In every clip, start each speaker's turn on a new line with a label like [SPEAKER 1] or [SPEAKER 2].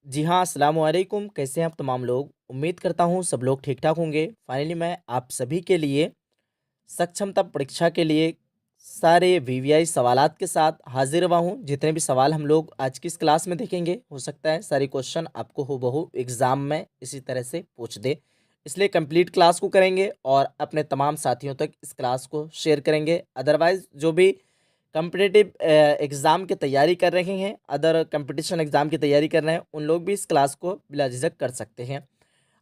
[SPEAKER 1] जी हाँ, अस्सलाम वालेकुम। कैसे हैं आप तमाम लोग? उम्मीद करता हूँ सब लोग ठीक-ठाक होंगे। फाइनली मैं आप सभी के लिए सक्षमता परीक्षा के लिए सारे वीवीआई सवालात के साथ हाज़िर हुआ हूँ। जितने भी सवाल हम लोग आज की इस क्लास में देखेंगे, हो सकता है सारे क्वेश्चन आपको हूबहू एग्ज़ाम में इसी तरह से पूछ दे। इसलिए कंप्लीट क्लास को करेंगे और अपने तमाम साथियों तक इस क्लास को शेयर करेंगे। अदरवाइज़ जो भी कॉम्पिटिटिव एग्ज़ाम की तैयारी कर रहे हैं, अदर कॉम्पिटिशन एग्ज़ाम की तैयारी कर रहे हैं, उन लोग भी इस क्लास को बिला झिझक कर सकते हैं।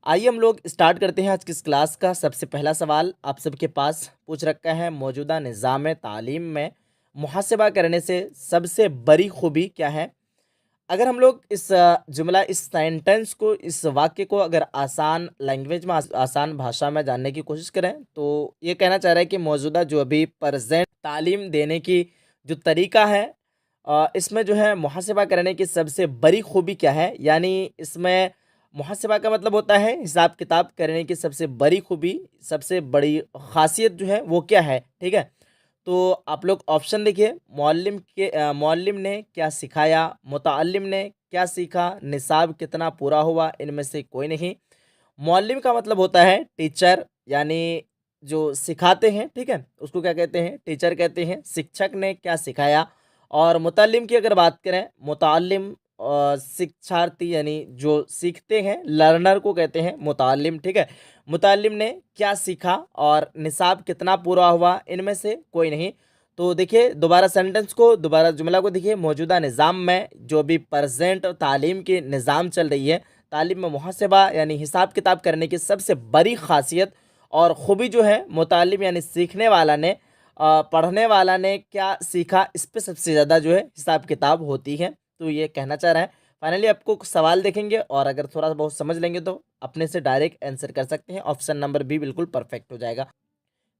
[SPEAKER 1] आइए हम लोग स्टार्ट करते हैं आज की इस क्लास का। सबसे पहला सवाल आप सबके पास पूछ रखा है, मौजूदा निज़ाम तालीम में मुहासिबा करने से सबसे बड़ी खूबी क्या है? अगर हम लोग इस जुमला, इस सेंटेंस को, इस वाक्य को अगर आसान लैंग्वेज में, आसान भाषा में जानने की कोशिश करें, तो ये कहना चाह रहा है कि मौजूदा जो अभी प्रेजेंट तालीम देने की जो तरीका है, इसमें जो है मुहासिबा करने की सबसे बड़ी खूबी क्या है। यानी इसमें मुहासिबा का मतलब होता है हिसाब किताब करने की सबसे बड़ी खूबी, सबसे बड़ी खासियत जो है वो क्या है। ठीक है, तो आप लोग ऑप्शन देखिए। मौल्लिम ने क्या सिखाया, मुतअल्लिम ने क्या सीखा, निसाब कितना पूरा हुआ, इनमें से कोई नहीं। मौल्लिम का मतलब होता है टीचर, यानी जो सिखाते हैं, ठीक है, उसको क्या कहते हैं? टीचर कहते हैं। शिक्षक ने क्या सिखाया। और मुतअल्लिम की अगर बात करें, मुतअल्लिम शिक्षार्थी यानी जो सीखते हैं, लर्नर को कहते हैं मुतअल्लिम। ठीक है, मुतअल्लिम ने क्या सीखा और निसाब कितना पूरा हुआ, इनमें से कोई नहीं। तो देखिए, दोबारा सेंटेंस को, दोबारा जुमला को देखिए। मौजूदा निज़ाम में जो भी प्रेजेंट तालीम की निज़ाम चल रही है, तालीम में मुहासिबा यानी हिसाब किताब करने की सबसे बड़ी खासियत और ख़ूबी जो है, मुतालिम यानी सीखने वाला ने, पढ़ने वाला ने क्या सीखा, इस पे सबसे ज़्यादा जो है हिसाब किताब होती है। तो ये कहना चाह रहा है। फाइनली आपको कुछ सवाल देखेंगे और अगर थोड़ा बहुत समझ लेंगे तो अपने से डायरेक्ट आंसर कर सकते हैं। ऑप्शन नंबर बी बिल्कुल परफेक्ट हो जाएगा।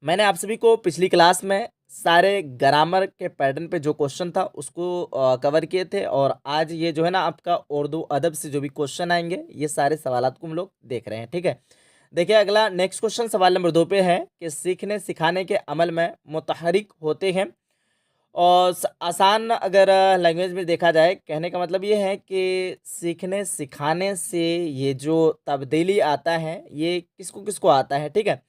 [SPEAKER 1] मैंने आप सभी को पिछली क्लास में सारे ग्रामर के पैटर्न पे जो क्वेश्चन था उसको कवर किए थे, और आज ये जो है ना आपका उर्दू अदब से जो भी क्वेश्चन आएंगे, ये सारे सवालात को हम लोग देख रहे हैं। ठीक है, देखिए अगला नेक्स्ट क्वेश्चन सवाल नंबर 2 पे है कि सीखने सिखाने के अमल में मुतहरिक होते हैं। और आसान अगर लैंग्वेज में देखा जाए, कहने का मतलब ये है कि सीखने सिखाने से ये जो तब्दीली आता है, ये किसको किसको आता है। ठीक है,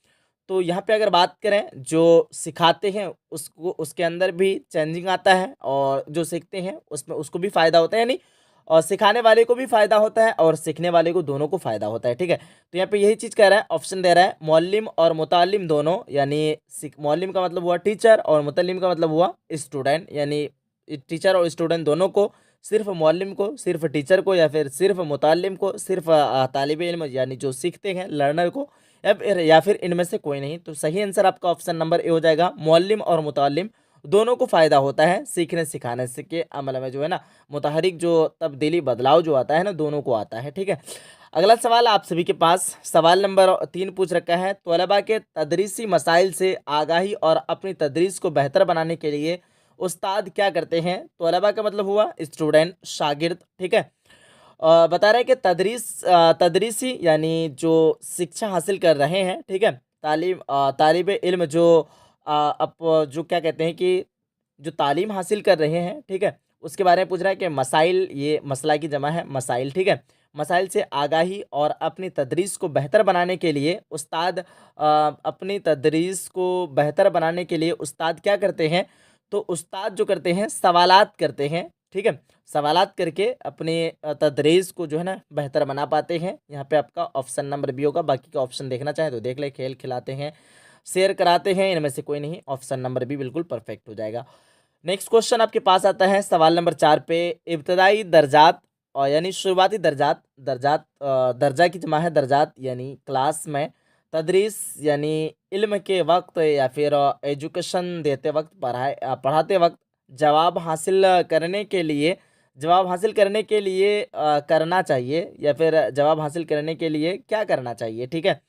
[SPEAKER 1] तो यहाँ पे अगर बात करें, जो सिखाते हैं उसको, उसके अंदर भी चेंजिंग आता है, और जो सीखते हैं उसमें उसको भी फ़ायदा होता है। यानी और सिखाने वाले को भी फ़ायदा होता है और सीखने वाले को, दोनों को फ़ायदा होता है। ठीक है, तो यहाँ पे यही चीज़ कह रहा है, ऑप्शन दे रहा है मौल्लिम और मुतालिम दोनों, यानी मौल्लिम का मतलब हुआ टीचर और मुतल्लिम का मतलब हुआ स्टूडेंट। यानी टीचर और स्टूडेंट दोनों को, सिर्फ मौल्लिम को, सिर्फ टीचर को, या फिर सिर्फ मुतालिम को, सिर्फ तालिब इल्म यानी जो सीखते हैं लर्नर को, या फिर इनमें से कोई नहीं। तो सही आंसर आपका ऑप्शन नंबर ए हो जाएगा। मौल्लिम और मुतालिम दोनों को फ़ायदा होता है सीखने सिखाने से के अमल में, जो है ना मुतहरिक जो तब्दीली बदलाव जो आता है ना, दोनों को आता है। ठीक है, अगला सवाल आप सभी के पास सवाल नंबर 3 पूछ रखा है, तलबा के तदरीसी मसाइल से आगाही और अपनी तदरीस को बेहतर बनाने के लिए उस्ताद क्या करते हैं। तलबा का मतलब हुआ स्टूडेंट, शागिर्द। ठीक है, बता रहे हैं कि तदरीसी यानी जो शिक्षा हासिल कर रहे हैं, ठीक है, तालिब इल्म जो अब जो क्या कहते हैं कि जो तालीम हासिल कर रहे हैं, ठीक है, उसके बारे में पूछ रहा है कि मसाइल, ये मसला की जमा है मसाइल। ठीक है, मसाइल से आगाही और अपनी तदरीस को बेहतर बनाने के लिए उस्ताद, अपनी तदरीस को बेहतर बनाने के लिए उस्ताद क्या करते हैं। तो उस्ताद जो करते हैं, सवालात करते हैं। ठीक है, सवालात करके अपने तदरीस को जो है ना बेहतर बना पाते हैं। यहाँ पे आपका ऑप्शन नंबर बी होगा। बाकी का ऑप्शन देखना चाहें तो देख ले। खेल खिलाते हैं, शेयर कराते हैं, इनमें से कोई नहीं। ऑप्शन नंबर बी बिल्कुल परफेक्ट हो जाएगा। नेक्स्ट क्वेश्चन आपके पास आता है सवाल नंबर 4 पे, इब्तदाई दर्जात और यानी शुरुआती दर्जात, दर्जा की जमा है दर्जात, यानी क्लास में तदरीस यानी इल्म के वक्त या फिर एजुकेशन देते वक्त, पढ़ाते वक्त जवाब हासिल करने के लिए, करना चाहिए, या फिर जवाब हासिल करने के लिए क्या करना चाहिए। ठीक है,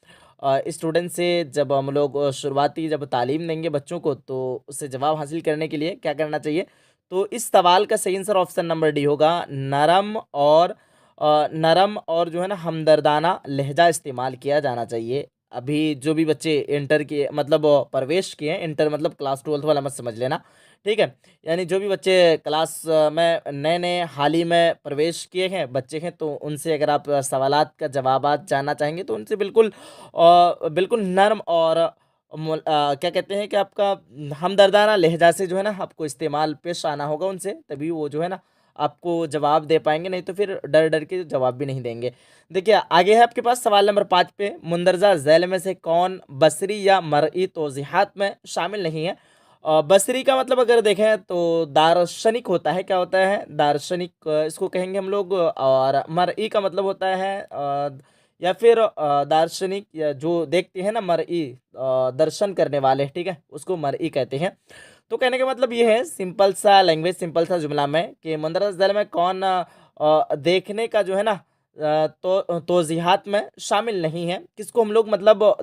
[SPEAKER 1] स्टूडेंट से जब हम लोग शुरुआती जब तालीम देंगे बच्चों को, तो उससे जवाब हासिल करने के लिए क्या करना चाहिए। तो इस सवाल का सही आंसर ऑप्शन नंबर डी होगा, नरम और जो है ना हमदर्दाना लहजा इस्तेमाल किया जाना चाहिए। अभी जो भी बच्चे इंटर किए मतलब प्रवेश किए हैं, इंटर मतलब क्लास 12th वाला मत समझ लेना, ठीक है। यानी जो भी बच्चे क्लास में नए नए हाल ही में प्रवेश किए हैं बच्चे हैं, तो उनसे अगर आप सवालात का जवाबात जानना चाहेंगे तो उनसे बिल्कुल बिल्कुल नर्म और क्या कहते हैं कि आपका हमदर्दाना लहजा से जो है ना आपको इस्तेमाल पेश आना होगा उनसे, तभी वो जो है ना आपको जवाब दे पाएंगे, नहीं तो फिर डर डर के जवाब भी नहीं देंगे। देखिए आगे है आपके पास सवाल नंबर 5 पे, मुंदरजा झैल में से कौन बसरी या मरई तौज़ीहात में शामिल नहीं है। बसरी का मतलब अगर देखें तो दार्शनिक होता है, क्या होता है दार्शनिक, इसको कहेंगे हम लोग। और मरई का मतलब होता है या फिर दार्शनिक, या जो देखते हैं ना मरई, दर्शन करने वाले, ठीक है, उसको मरई कहते हैं। तो कहने का मतलब ये है सिंपल सा लैंग्वेज, सिंपल सा जुमला में कि मुंदरजा झैल में कौन देखने का जो है ना तो तौज़ीहात में शामिल नहीं है, किसको हम लोग मतलब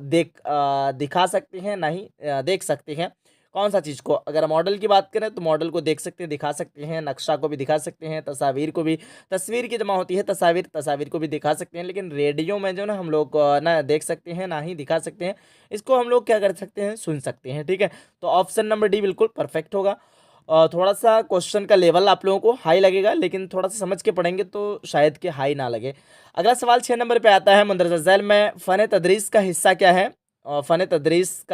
[SPEAKER 1] दिखा सकते हैं, नहीं देख सकते हैं। कौन सा चीज़ को, अगर मॉडल की बात करें तो मॉडल को देख सकते हैं, दिखा सकते हैं, नक्शा को भी दिखा सकते हैं, तस्वीर को भी, तस्वीर की जमा होती है तस्वीर, तस्वीर को भी दिखा सकते हैं, लेकिन रेडियो में जो ना हम लोग ना देख सकते हैं ना ही दिखा सकते हैं, इसको हम लोग क्या कर सकते हैं, सुन सकते हैं, ठीक है। तो ऑप्शन नंबर डी बिल्कुल परफेक्ट होगा। थोड़ा सा क्वेश्चन का लेवल आप लोगों को हाई लगेगा, लेकिन थोड़ा सा समझ के पढ़ेंगे तो शायद कि हाई ना लगे। अगला सवाल 6 नंबर पे आता है, मुंदरजा झैल में फ़न तदरीस का हिस्सा क्या है। फ़न तदरीस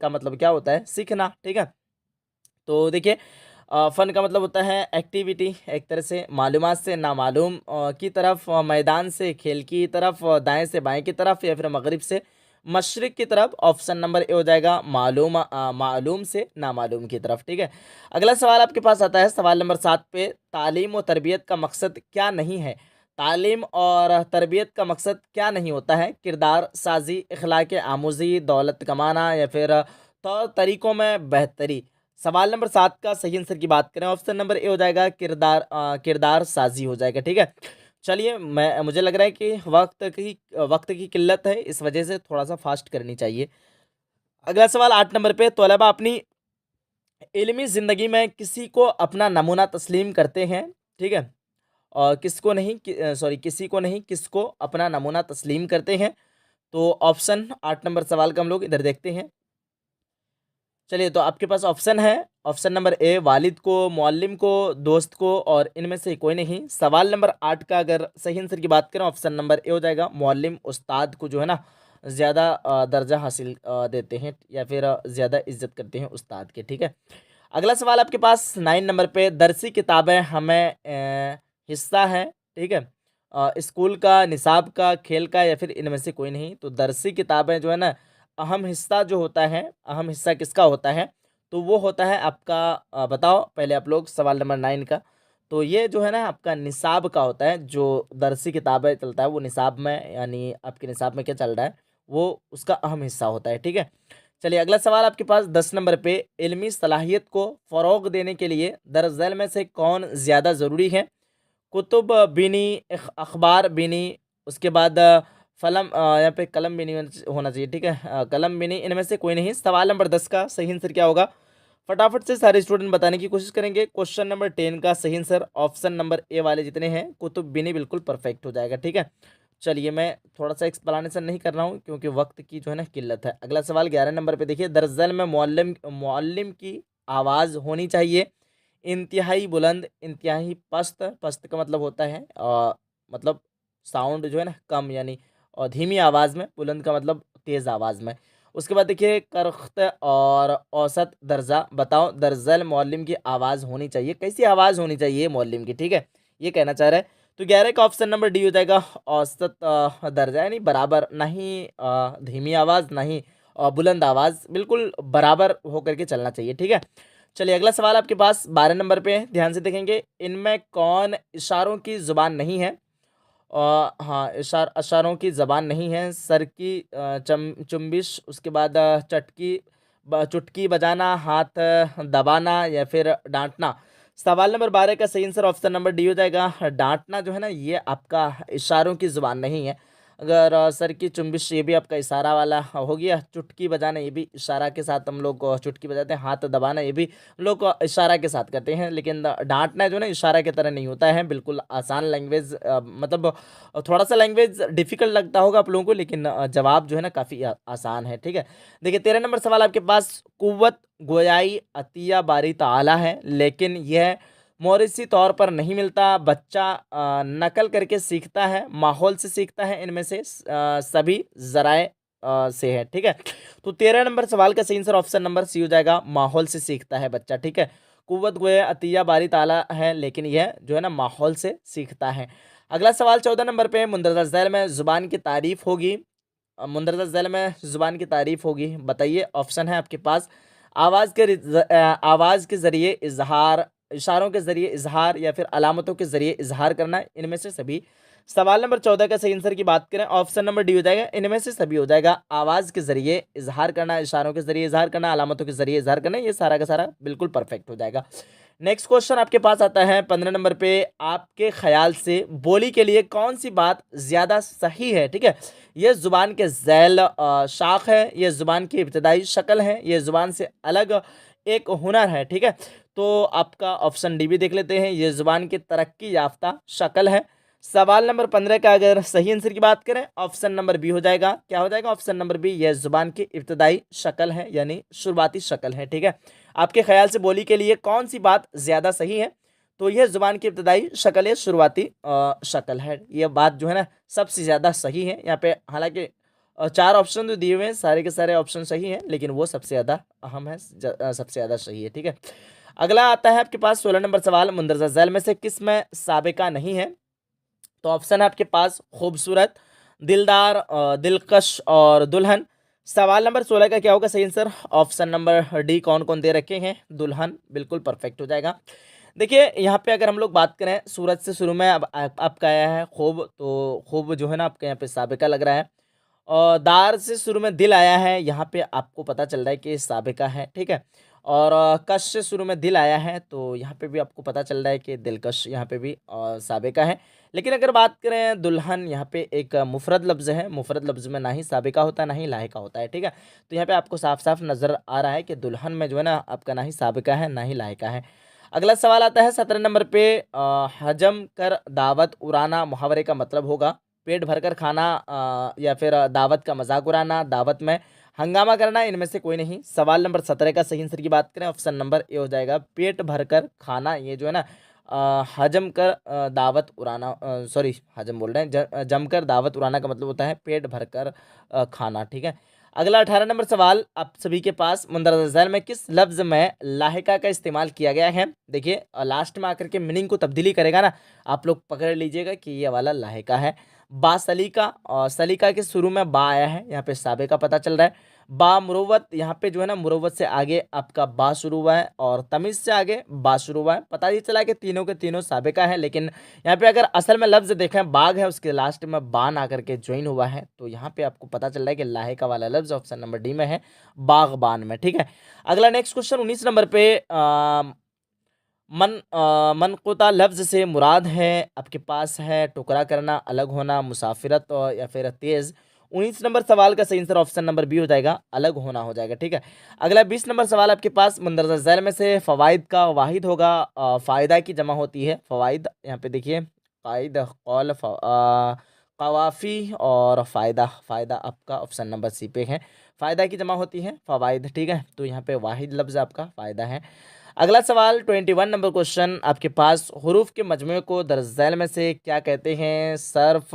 [SPEAKER 1] का मतलब क्या होता है, सीखना, ठीक है। तो देखिए फ़न का मतलब होता है एक्टिविटी, एक तरह से मालूमात से नामालूम की तरफ, मैदान से खेल की तरफ, दाएं से बाएं की तरफ, या फिर मगरिब से मशरिक की तरफ। ऑप्शन नंबर ए हो जाएगा मालूम से नामालूम की तरफ, ठीक है। अगला सवाल आपके पास आता है सवाल नंबर 7 पे, तालीम और तरबियत का मकसद क्या नहीं है। तालीम और तरबियत का मकसद क्या नहीं होता है, किरदार साजी, इखलाक आमूज़ी, दौलत कमाना, या फिर तौर तरीक़ों में बेहतरी। सवाल नंबर 7 का सही आंसर की बात करें, ऑप्शन नंबर ए हो जाएगा किरदार साजी हो जाएगा, ठीक है। चलिए मुझे लग रहा है कि वक्त की किल्लत है, इस वजह से थोड़ा सा फास्ट करनी चाहिए। अगला सवाल 8 नंबर पे, तलबा अपनी इल्मी ज़िंदगी में किसी को अपना नमूना तस्लीम करते हैं, ठीक है। और किसी को नहीं किसको अपना नमूना तस्लीम करते हैं। तो ऑप्शन 8 नंबर सवाल का हम लोग इधर देखते हैं। चलिए तो आपके पास ऑप्शन है, ऑप्शन नंबर ए वालिद को, मुअल्लिम को, दोस्त को, और इनमें से कोई नहीं। सवाल नंबर 8 का अगर सही आंसर की बात करें, ऑप्शन नंबर ए हो जाएगा, मुअल्लिम उस्ताद को जो है ना ज़्यादा दर्जा हासिल देते हैं, या फिर ज़्यादा इज्जत करते हैं उस्ताद के, ठीक है। अगला सवाल आपके पास 9 नंबर पे, दरसी किताबें हमें हिस्सा है, ठीक है, स्कूल का, निसाब का, खेल का, या फिर इनमें से कोई नहीं। तो दरसी किताबें जो है ना, अहम हिस्सा जो होता है, अहम हिस्सा किसका होता है, तो वो होता है आपका बताओ पहले आप लोग सवाल नंबर 9 का। तो ये जो है ना आपका निसाब का होता है, जो दरसी किताबें चलता है वो निसाब में, यानी आपके निसाब में क्या चल रहा है वो उसका अहम हिस्सा होता है, ठीक है। चलिए अगला सवाल आपके पास 10 नंबर पे, इल्मी सलाहियत को फ़रोग़ देने के लिए दरअस झैल में से कौन ज़्यादा ज़रूरी है। कुतुब बीनी, अखबार बीनी, उसके बाद फलम यहाँ पे कलम बीनी होना चाहिए, ठीक है, कलम बीनी, इनमें से कोई नहीं। सवाल नंबर 10 का सही आंसर क्या होगा, फटाफट से सारे स्टूडेंट बताने की कोशिश करेंगे। क्वेश्चन नंबर 10 का सही आंसर ऑप्शन नंबर ए वाले जितने हैं, कुतुब बीनी बिल्कुल परफेक्ट हो जाएगा, ठीक है। चलिए मैं थोड़ा सा एक्सप्लेनेशन नहीं कर रहा हूँ क्योंकि वक्त की जो है ना किल्लत है। अगला सवाल 11 नंबर पे देखिए, दरअस झैल में मुअल्लिम की आवाज़ होनी चाहिए इंतहाई बुलंद, इंतहाई पस्त, पस्त का मतलब होता है मतलब साउंड जो है ना कम, यानी और धीमी आवाज़ में, बुलंद का मतलब तेज़ आवाज़ में। उसके बाद देखिए करख्त और औसत दर्जा, बताओ दरअस झैल मुअल्लिम की आवाज़ होनी चाहिए, कैसी आवाज़ होनी चाहिए मुअल्लिम की, ठीक है, ये कहना चाह रहा है। तो 11 का ऑप्शन नंबर डी हो जाएगा, औसत दर्जा, यानी बराबर, ना ही धीमी आवाज़ ना ही बुलंद आवाज़, बिल्कुल बराबर होकर के चलना चाहिए, ठीक है। चलिए अगला सवाल आपके पास 12 नंबर पे है, ध्यान से देखेंगे, इनमें कौन इशारों की ज़ुबान नहीं है। हाँ, इशारों की ज़बान नहीं है, सर की चुम्बिश, उसके बाद चुटकी बजाना, हाथ दबाना, या फिर डांटना। सवाल नंबर 12 का सही आंसर ऑप्शन नंबर डी हो जाएगा, डांटना जो है ना ये आपका इशारों की ज़ुबान नहीं है। अगर सर की चुम्बिश, ये भी आपका इशारा वाला हो गया। चुटकी बजाना, ये भी इशारा के साथ हम लोग चुटकी बजाते हैं। हाथ दबाना, ये भी हम लोग इशारा के साथ करते हैं। लेकिन डांटना जो ना इशारा की तरह नहीं होता है, बिल्कुल आसान लैंग्वेज, मतलब थोड़ा सा लैंग्वेज डिफिकल्ट लगता होगा आप लोगों को, लेकिन जवाब जो है ना काफ़ी आसान है। ठीक है, देखिए 13 नंबर सवाल आपके पास, कुव्वत गोयाई अतिया बारी ताला है, लेकिन यह मौरिसी तौर पर नहीं मिलता। बच्चा नकल करके सीखता है, माहौल से सीखता है, इनमें से सभी जराए से है। ठीक है, तो 13 नंबर सवाल का सही आंसर ऑप्शन नंबर सी हो जाएगा, माहौल से सीखता है बच्चा। ठीक है, कुव्वत गोया अतिया बारी ताला है, लेकिन यह जो है ना माहौल से सीखता है। अगला सवाल 14 नंबर पे, मुंदरजा झैल में जुबान की तारीफ होगी। मुंदरजा झैल में जुबान की तारीफ होगी, बताइए। ऑप्शन है आपके पास, आवाज़ के ज़रिए इजहार, इशारों के ज़रिए इजहार, या फिर अलामतों के ज़रिए इजहार करना, इनमें से सभी। सवाल नंबर 14 का सही आंसर की बात करें, ऑप्शन नंबर डी हो जाएगा, इनमें से सभी हो जाएगा। आवाज़ के ज़रिए इजहार करना, इशारों के ज़रिए इजहार करना, अलामतों के ज़रिए इजहार करना, ये सारा का सारा बिल्कुल परफेक्ट हो जाएगा। नेक्स्ट क्वेश्चन आपके पास आता है 15 नंबर पे, आपके ख्याल से बोली के लिए कौन सी बात ज़्यादा सही है। ठीक है, ये ज़ुबान के झैल शाख है, ये ज़ुबान की इब्तदाई शक्ल है, ये ज़ुबान से अलग एक हुनर है। ठीक है, तो आपका ऑप्शन डी भी देख लेते हैं, ये ज़ुबान की तरक्की याफ्ता शक्ल है। सवाल नंबर 15 का अगर सही आंसर की बात करें, ऑप्शन नंबर बी हो जाएगा। क्या हो जाएगा? ऑप्शन नंबर बी, यह ज़ुबान की इब्तदाई शक्ल है, यानी शुरुआती शक्ल है। ठीक है, आपके ख्याल से बोली के लिए कौन सी बात ज़्यादा सही है? तो यह ज़ुबान की इब्तदाई शक्ल है, शुरुआती शक्ल है। यह बात जो है ना सबसे ज़्यादा सही है यहाँ पे। हालांकि 4 ऑप्शन तो दिए हुए हैं, सारे के सारे ऑप्शन सही हैं, लेकिन वो सबसे ज़्यादा अहम है, सबसे ज़्यादा सही है। ठीक है, अगला आता है आपके पास 16 नंबर सवाल, मुंदरजा झैल में से किस में साबिका नहीं है? तो ऑप्शन है आपके पास, खूबसूरत, दिलदार, दिलकश और दुल्हन। सवाल नंबर 16 का क्या होगा सही आंसर? ऑप्शन नंबर डी कौन कौन दे रखे हैं? दुल्हन, बिल्कुल परफेक्ट हो जाएगा। देखिए यहाँ पे अगर हम लोग बात करें, सूरज से शुरू में अब आपका आया है खूब, तो खूब जो है ना आपके यहाँ पे साबिका लग रहा है। और दार से शुरू में दिल आया है, यहाँ पे आपको पता चल रहा है कि साबिका है। ठीक है, और कश से शुरू में दिल आया है, तो यहाँ पे भी आपको पता चल रहा है कि दिलकश यहाँ पे भी साबिका है। लेकिन अगर बात करें दुल्हन, यहाँ पे एक मुफरद लफ्ज़ है, मुफरद लफ्ज़ में ना ही साबिका होता है ना ही लाहिका होता है। ठीक है, तो यहाँ पे आपको साफ साफ नज़र आ रहा है कि दुल्हन में जो है ना आपका ना ही साबिका है ना ही लाहिका है। अगला सवाल आता है 17 नंबर पे, हजम कर दावत उड़ाना मुहावरे का मतलब होगा। पेट भरकर खाना, या फिर दावत का मजाक उड़ाना, दावत में हंगामा करना, इनमें से कोई नहीं। सवाल नंबर 17 का सही आंसर की बात करें, ऑप्शन नंबर ए हो जाएगा, पेट भरकर खाना। ये जो है ना हजम कर दावत उड़ाना, सॉरी हजम बोल रहे हैं, जमकर दावत उड़ाना का मतलब होता है पेट भरकर खाना। ठीक है, अगला 18 नंबर सवाल आप सभी के पास, मुंदरजा झैल में किस लफ्ज़ में लाहिका का इस्तेमाल किया गया है? देखिए लास्ट में आकर के मीनिंग को तब्दीली करेगा ना, आप लोग पकड़ लीजिएगा कि ये वाला लाहिका है। बा सलीका, और सलीका के शुरू में बा आया है, यहाँ पे साबे का पता चल रहा है। बा मुरव्वत, यहाँ पे जो है ना मुरव्वत से आगे आपका बा शुरू हुआ है, और तमीज़ से आगे बा शुरू हुआ है। पता ही चला कि तीनों के तीनों साबे का है, लेकिन यहाँ पे अगर असल में लफ्ज़ देखें, बाग है, उसके लास्ट में बान आकर के ज्वाइन हुआ है, तो यहाँ पे आपको पता चल रहा है कि लाहिका वाला लफ्ज़ ऑप्शन नंबर डी में है, बागबान में। ठीक है, अगला नेक्स्ट क्वेश्चन 19 नंबर पे, मनक़ुता लफ्ज़ से मुराद है आपके पास है टुकड़ा करना, अलग होना, मुसाफिरत, और या फिर तेज़। 19 नंबर सवाल का सही आंसर ऑप्शन नंबर बी हो जाएगा, अलग होना हो जाएगा। ठीक है, अगला 20 नंबर सवाल आपके पास, मुंदरजा झैल में से फ़वाइद का वाहिद होगा, फ़ायदा की जमा होती है फ़वाइद। यहाँ पे देखिए क़ाइद, कौल, कवाफ़ी और फ़ायदा। फ़ायदा आपका ऑप्शन नंबर सी पे है, फ़ायदा की जमा होती है फ़वाइद। ठीक है, तो यहाँ पे वाहिद लफ्ज़ आपका फ़ायदा है। अगला सवाल 21 नंबर क्वेश्चन आपके पास, हरूफ के मजमूए को दर्ज झैल में से क्या कहते हैं? सर्फ,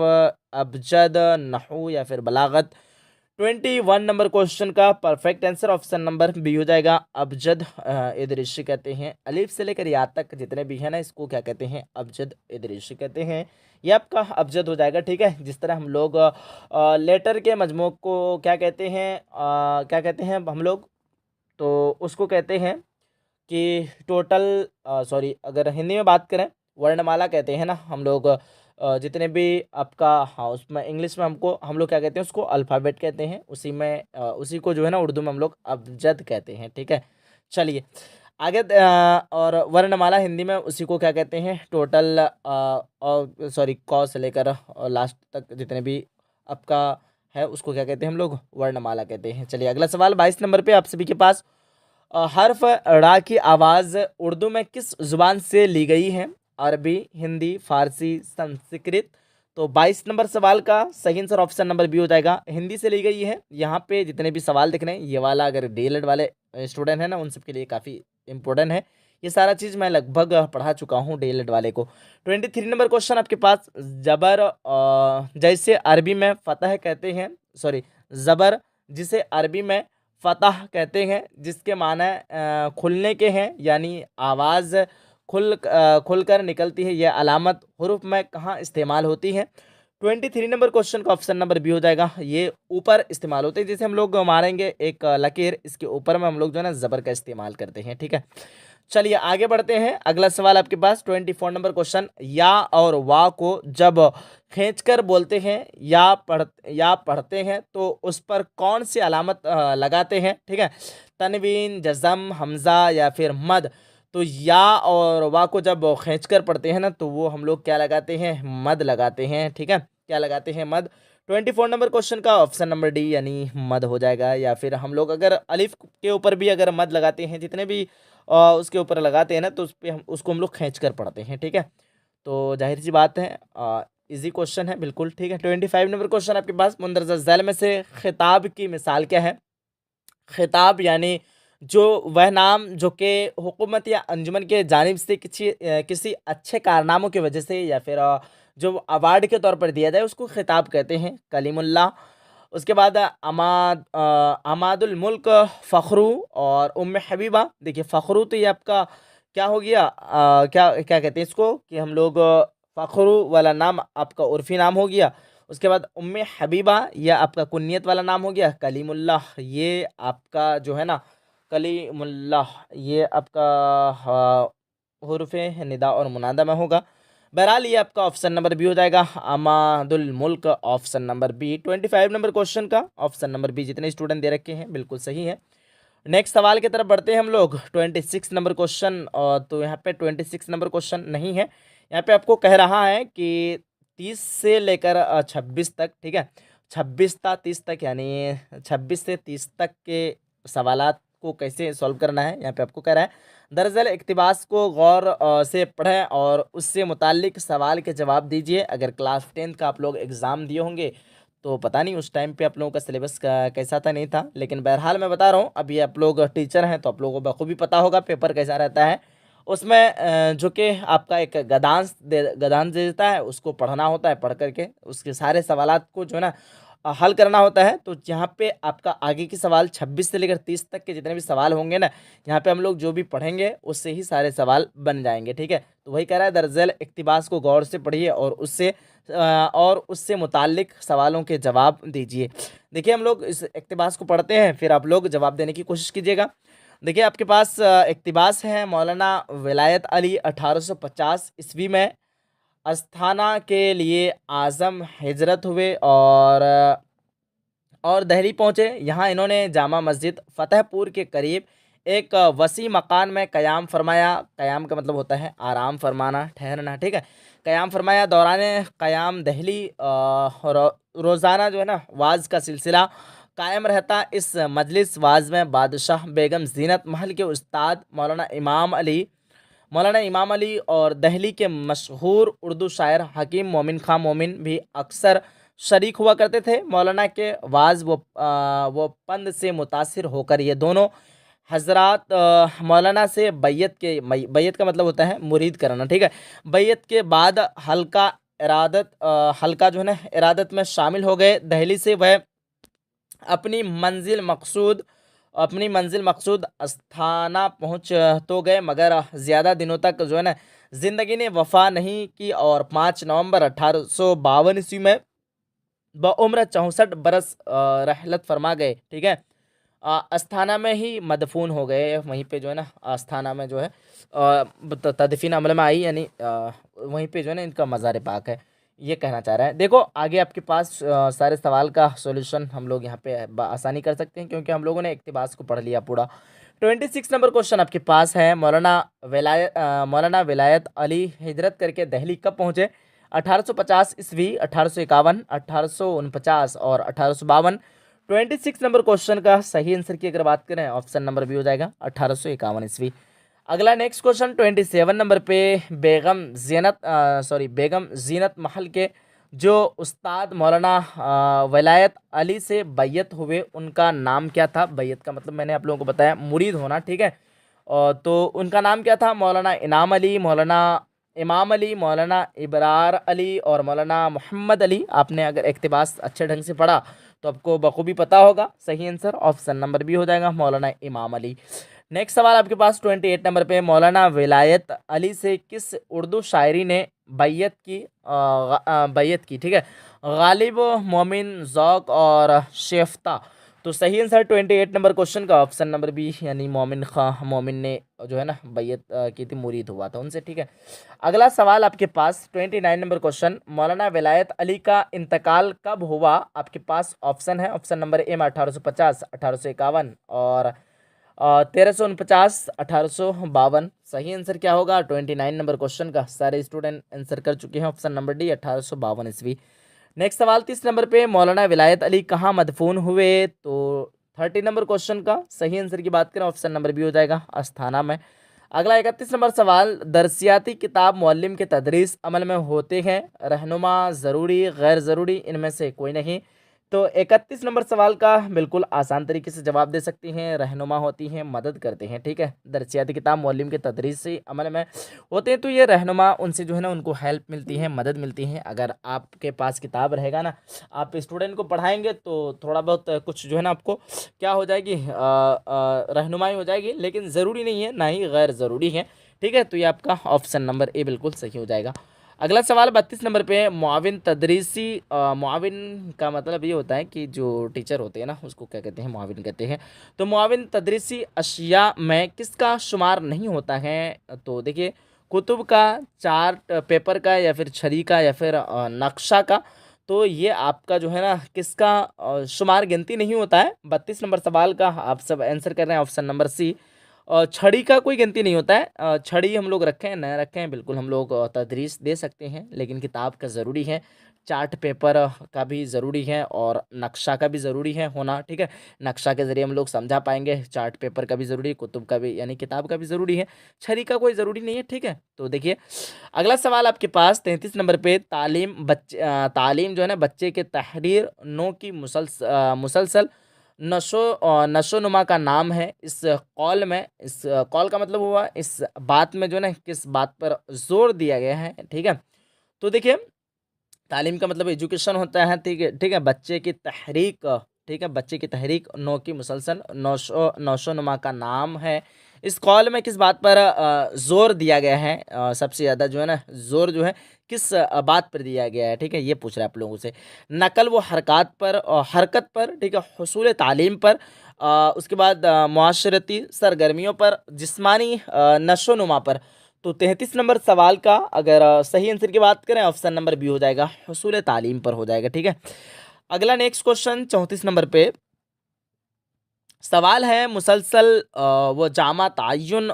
[SPEAKER 1] अबजद, नहू या फिर बलागत। 21 नंबर क्वेश्चन का perfect answer option number B हो जाएगा, अबजद इदरीशी कहते हैं। अलिफ से लेकर या तक जितने भी हैं ना, इसको क्या कहते हैं? अबजद इदरीशी कहते हैं। ये आपका अबजद हो जाएगा। ठीक है, जिस तरह हम लोग लेटर के मजमू को क्या कहते हैं, क्या कहते हैं हम लोग, तो उसको कहते हैं कि टोटल, सॉरी अगर हिंदी में बात करें, वर्णमाला कहते हैं ना हम लोग, जितने भी आपका, हाँ उसमें इंग्लिश में हम लोग क्या कहते हैं, उसको अल्फ़ाबेट कहते हैं। उसी में उसी को जो है ना उर्दू में हम लोग अबजद कहते हैं। ठीक है, चलिए आगे, और वर्णमाला हिंदी में उसी को क्या कहते हैं? टोटल, और सॉरी क से लेकर लास्ट तक जितने भी आपका है उसको क्या कहते हैं हम लोग, वर्णमाला कहते हैं। चलिए अगला सवाल 22 नंबर पे आप सभी के पास, हर्फ रा की आवाज़ उर्दू में किस जुबान से ली गई है? अरबी, हिंदी, फारसी, संस्कृत। तो 22 नंबर सवाल का सही आंसर ऑप्शन नंबर बी हो जाएगा, हिंदी से ली गई है। यहाँ पे जितने भी सवाल दिख रहे हैं ये वाला अगर डीएलएड वाले स्टूडेंट हैं ना उन सबके लिए काफ़ी इंपॉर्टेंट है। ये सारा चीज़ मैं लगभग पढ़ा चुका हूँ डीएलएड वाले को। 23 नंबर क्वेश्चन आपके पास, जबर जैसे अरबी में फतह कहते हैं, सॉरी ज़बर जिसे अरबी में फतह कहते हैं, जिसके माने खुलने के हैं, यानी आवाज़ खुलकर निकलती है, यह अलामत हुरूफ में कहाँ इस्तेमाल होती है? 23 नंबर क्वेश्चन का ऑप्शन नंबर बी हो जाएगा, ये ऊपर इस्तेमाल होते हैं। जैसे हम लोग मारेंगे एक लकीर, इसके ऊपर में हम लोग जो है ना ज़बर का इस्तेमाल करते हैं, ठीक है। चलिए आगे बढ़ते हैं, अगला सवाल आपके पास 24 नंबर क्वेश्चन, या और वाह को जब खींचकर बोलते हैं या पढ़ते हैं तो उस पर कौन सी अलामत लगाते हैं? ठीक है, तनवीन, जज़म, हमज़ा या फिर मद। तो या और वाह को जब खींचकर पढ़ते हैं ना तो वो हम लोग क्या लगाते हैं? मद लगाते हैं, ठीक है, क्या लगाते हैं? मद। 24 नंबर क्वेश्चन का ऑप्शन नंबर डी यानी मद हो जाएगा। या फिर हम लोग अगर अलिफ के ऊपर भी अगर मद लगाते हैं, जितने भी उसके ऊपर लगाते हैं ना तो उस पे हम उसको हम लोग खींच कर पढ़ते हैं, ठीक है। तो जाहिर सी बात है इजी क्वेश्चन है बिल्कुल, ठीक है। 25 नंबर क्वेश्चन आपके पास, मुंदरजा झैल में से खिताब की मिसाल क्या है? खिताब यानी जो वह नाम जो कि हुकूमत या अंजुमन के जानिब से किसी अच्छे कारनामों की वजह से या फिर जो अवार्ड के तौर पर दिया जाए उसको खिताब कहते हैं। कलीमुल्लाह, उसके बाद अमादुल मुल्क फ़खरू और उम्म हबीबा। देखिए फ़खरू तो ये आपका क्या हो गया, क्या क्या कहते हैं इसको कि हम लोग फ़खरू वाला नाम आपका उर्फ़ी नाम हो गया। उसके बाद उम्मे हबीबा यह आपका कुन्नियत वाला नाम हो गया। कलीमुल्लाह ये आपका जो है ना, कलीमुल्लाह ये आपका हुरूफ़े निदा और मुनादा में होगा। बहरहाल ये आपका ऑप्शन नंबर बी हो जाएगा, अमादुल मुल्क, option number B. 25 number question का ऑप्शन नंबर बी जितने स्टूडेंट दे रखे हैं बिल्कुल सही है। नेक्स्ट सवाल की तरफ बढ़ते हैं हम लोग, 26 नंबर क्वेश्चन। तो यहाँ पे 26 नंबर क्वेश्चन नहीं है, यहाँ पे आपको कह रहा है कि 30 से लेकर 26 तक, ठीक है, 26 था 30 तक, यानी 26 से 30 तक के सवालात को कैसे सॉल्व करना है। यहाँ पे आपको कह रहा है दरअसल इक़्तिबास को गौर से पढ़ें और उससे मुताल्लिक सवाल के जवाब दीजिए। अगर क्लास 10 का आप लोग एग्ज़ाम दिए होंगे तो पता नहीं उस टाइम पे आप लोगों का सिलेबस का कैसा था नहीं था, लेकिन बहरहाल मैं बता रहा हूँ अभी आप लोग टीचर हैं तो आप लोगों को बखूबी पता होगा पेपर कैसा रहता है। उसमें जो कि आपका एक गद्यांश दे देता है, उसको पढ़ना होता है, पढ़ करके उसके सारे सवालात को जो है ना हल करना होता है। तो यहाँ पे आपका आगे के सवाल 26 से लेकर 30 तक के जितने भी सवाल होंगे ना, यहाँ पे हम लोग जो भी पढ़ेंगे उससे ही सारे सवाल बन जाएंगे, ठीक है। तो वही कह रहा है दरअसल इक़्तिबास को गौर से पढ़िए और उससे मुताल्लिक सवालों के जवाब दीजिए। देखिए हम लोग इस इक़्तिबास को पढ़ते हैं, फिर आप लोग जवाब देने की कोशिश कीजिएगा। देखिए आपके पास इक़्तिबास है, मौलाना विलायत अली 1850 ईस्वी में अस्थाना के लिए आज़म हिजरत हुए और दिल्ली पहुँचे। यहाँ इन्होंने जामा मस्जिद फतेहपुर के करीब एक वसी मकान में क़याम फरमाया। क़याम का मतलब होता है आराम फरमाना, ठहरना, ठीक है। क़याम फरमाया। दौरान क़याम दिल्ली रोज़ाना जो है ना वाज़ का सिलसिला कायम रहता। इस मजलिस वाज़ में बादशाह बेगम ज़ीनत महल के उस्ताद मौलाना इमाम अली और दिल्ली के मशहूर उर्दू शायर हकीम मोमिन खां मोमिन भी अक्सर शरीक हुआ करते थे। मौलाना के वाज़ वो पंद से मुतासिर होकर ये दोनों हजरात मौलाना से बैयत का मतलब होता है मुरीद करना, ठीक है। बैयत के बाद हल्का जो है ना इरादत में शामिल हो गए। दिल्ली से वह अपनी मंजिल मकसूद अस्थाना पहुँच तो गए, मगर ज़्यादा दिनों तक जो है ना ज़िंदगी ने वफ़ा नहीं की और 5 नवंबर 1852 ईस्वी में बउम्र 64 बरस रहलत फरमा गए, ठीक है। अस्थाना में ही मदफून हो गए, वहीं पे जो है ना अस्थाना में जो है तदफीन अमल में आई, यानी वहीं पे जो है ना इनका मज़ार पाक है, ये कहना चाह रहा है। देखो आगे आपके पास सारे सवाल का सॉल्यूशन हम लोग यहाँ पे आसानी कर सकते हैं क्योंकि हम लोगों ने इक़्तिबास को पढ़ लिया पूरा। 26 नंबर क्वेश्चन आपके पास है, मौलाना विलायत अली हिजरत करके दिल्ली कब पहुँचे? 1850 ईस्वी, 1851, 1849 और 1852। 26 नंबर क्वेश्चन का सही आंसर की अगर बात करें ऑप्शन नंबर बी हो जाएगा 1851 ईस्वी। अगला नेक्स्ट क्वेश्चन 27 नंबर पे बेगम जीनत महल के जो उस्ताद मौलाना वलायत अली से बैयत हुए उनका नाम क्या था। बैयत का मतलब मैंने आप लोगों को बताया मुरीद होना, ठीक है। और तो उनका नाम क्या था, मौलाना इनाम अली, मौलाना इमाम अली, मौलाना इबरार अली और मौलाना मोहम्मद अली। आपने अगर इक्तिबास अच्छे ढंग से पढ़ा तो आपको बखूबी पता होगा। सही आंसर ऑप्शन नंबर बी हो जाएगा, मौलाना इमाम अली। नेक्स्ट सवाल आपके पास 28 नंबर पे, मौलाना विलायत अली से किस उर्दू शायरी ने बैयत की, ठीक है। गालिब, मोमिन, ज़ौक और शेफ्ता। तो सही आंसर 28 नंबर क्वेश्चन का ऑप्शन नंबर बी यानी मोमिन ने जो है ना बैयत की थी, मुरीद हुआ था उनसे, ठीक है। अगला सवाल आपके पास 29 नंबर क्वेश्चन, मौलाना विलायत अली का इंतकाल कब हुआ। आपके पास ऑप्शन है, ऑप्शन नंबर ए में 1850, 1851 और 1349, 1852। सही आंसर क्या होगा 29 नंबर क्वेश्चन का। सारे स्टूडेंट आंसर कर चुके हैं ऑप्शन नंबर डी 1852 ईस्वी। नेक्स्ट सवाल 30 नंबर पे, मौलाना विलायत अली कहाँ मदफून हुए। तो 30 नंबर क्वेश्चन का सही आंसर की बात करें ऑप्शन नंबर बी हो जाएगा, अस्थाना में। अगला 31 नंबर सवाल, दरसियाती किताब मुअल्लिम के तदरीस अमल में होते हैं, रहनुमा, ज़रूरी, गैर ज़रूरी, इनमें से कोई नहीं। तो 31 नंबर सवाल का बिल्कुल आसान तरीके से जवाब दे सकती हैं, रहनुमा होती हैं, मदद करते हैं, ठीक है। दरसियाती किताब मुअल्लिम के तदरीस से अमल में होते हैं तो ये रहनुमा, उनसे जो है ना उनको हेल्प मिलती है, मदद मिलती है। अगर आपके पास किताब रहेगा ना, आप स्टूडेंट को पढ़ाएंगे तो थोड़ा बहुत कुछ जो है ना आपको क्या हो जाएगी, रहनुमाई हो जाएगी, लेकिन ज़रूरी नहीं है, ना ही गैर ज़रूरी है, ठीक है। तो ये आपका ऑप्शन नंबर ए बिल्कुल सही हो जाएगा। अगला सवाल 32 नंबर पे, मुआविन तदरीसी, मुआविन का मतलब ये होता है कि जो टीचर होते हैं ना उसको क्या कहते हैं, मुआविन कहते हैं। तो मुआविन तदरीसी अशिया में किसका शुमार नहीं होता है। तो देखिए, कुतुब का, चार्ट पेपर का, या फिर छड़ी का, या फिर नक्शा का। तो ये आपका जो है ना किसका शुमार गिनती नहीं होता है। 32 नंबर सवाल का आप सब आंसर कर रहे हैं ऑप्शन नंबर सी। छड़ी का कोई गिनती नहीं होता है। छड़ी हम लोग रखें न रखें बिल्कुल हम लोग तदरीस दे सकते हैं, लेकिन किताब का ज़रूरी है, चार्ट पेपर का भी ज़रूरी है और नक्शा का भी ज़रूरी है होना, ठीक है। नक्शा के ज़रिए हम लोग समझा पाएंगे, चार्ट पेपर का भी ज़रूरी है, कुतुब का भी यानी किताब का भी ज़रूरी है, छड़ी का कोई ज़रूरी नहीं है, ठीक है। तो देखिए, अगला सवाल आपके पास 33 नंबर पे, तालीम जो है ना बच्चे के तहरीर नो की मुसलसल नशो नुमा का नाम है। इस कॉल में, इस कॉल का मतलब हुआ इस बात में जो है ना किस बात पर जोर दिया गया है, ठीक है। तो देखिए, तालीम का मतलब एजुकेशन होता है, ठीक है, ठीक है। बच्चे की तहरीक, ठीक है, बच्चे की तहरीक नो की मुसलसल नौशो नुमा का नाम है। इस कॉल में किस बात पर जोर दिया गया है, सबसे ज़्यादा जो है ना जोर जो है किस बात पर दिया गया है, ठीक है, ये पूछ रहा है आप लोगों से। नकल व हरकत पर, हरकत पर, ठीक है, हुसूल तालीम पर, उसके बाद मुआशरती सरगर्मियों पर, जिस्मानी नशो नुमा पर। तो 33 नंबर सवाल का अगर सही आंसर की बात करें ऑप्शन नंबर बी हो जाएगा, हुसूल तालीम पर हो जाएगा, ठीक है। अगला नेक्स्ट क्वेश्चन 34 नंबर पे सवाल है, मुसलसल व जामा तयन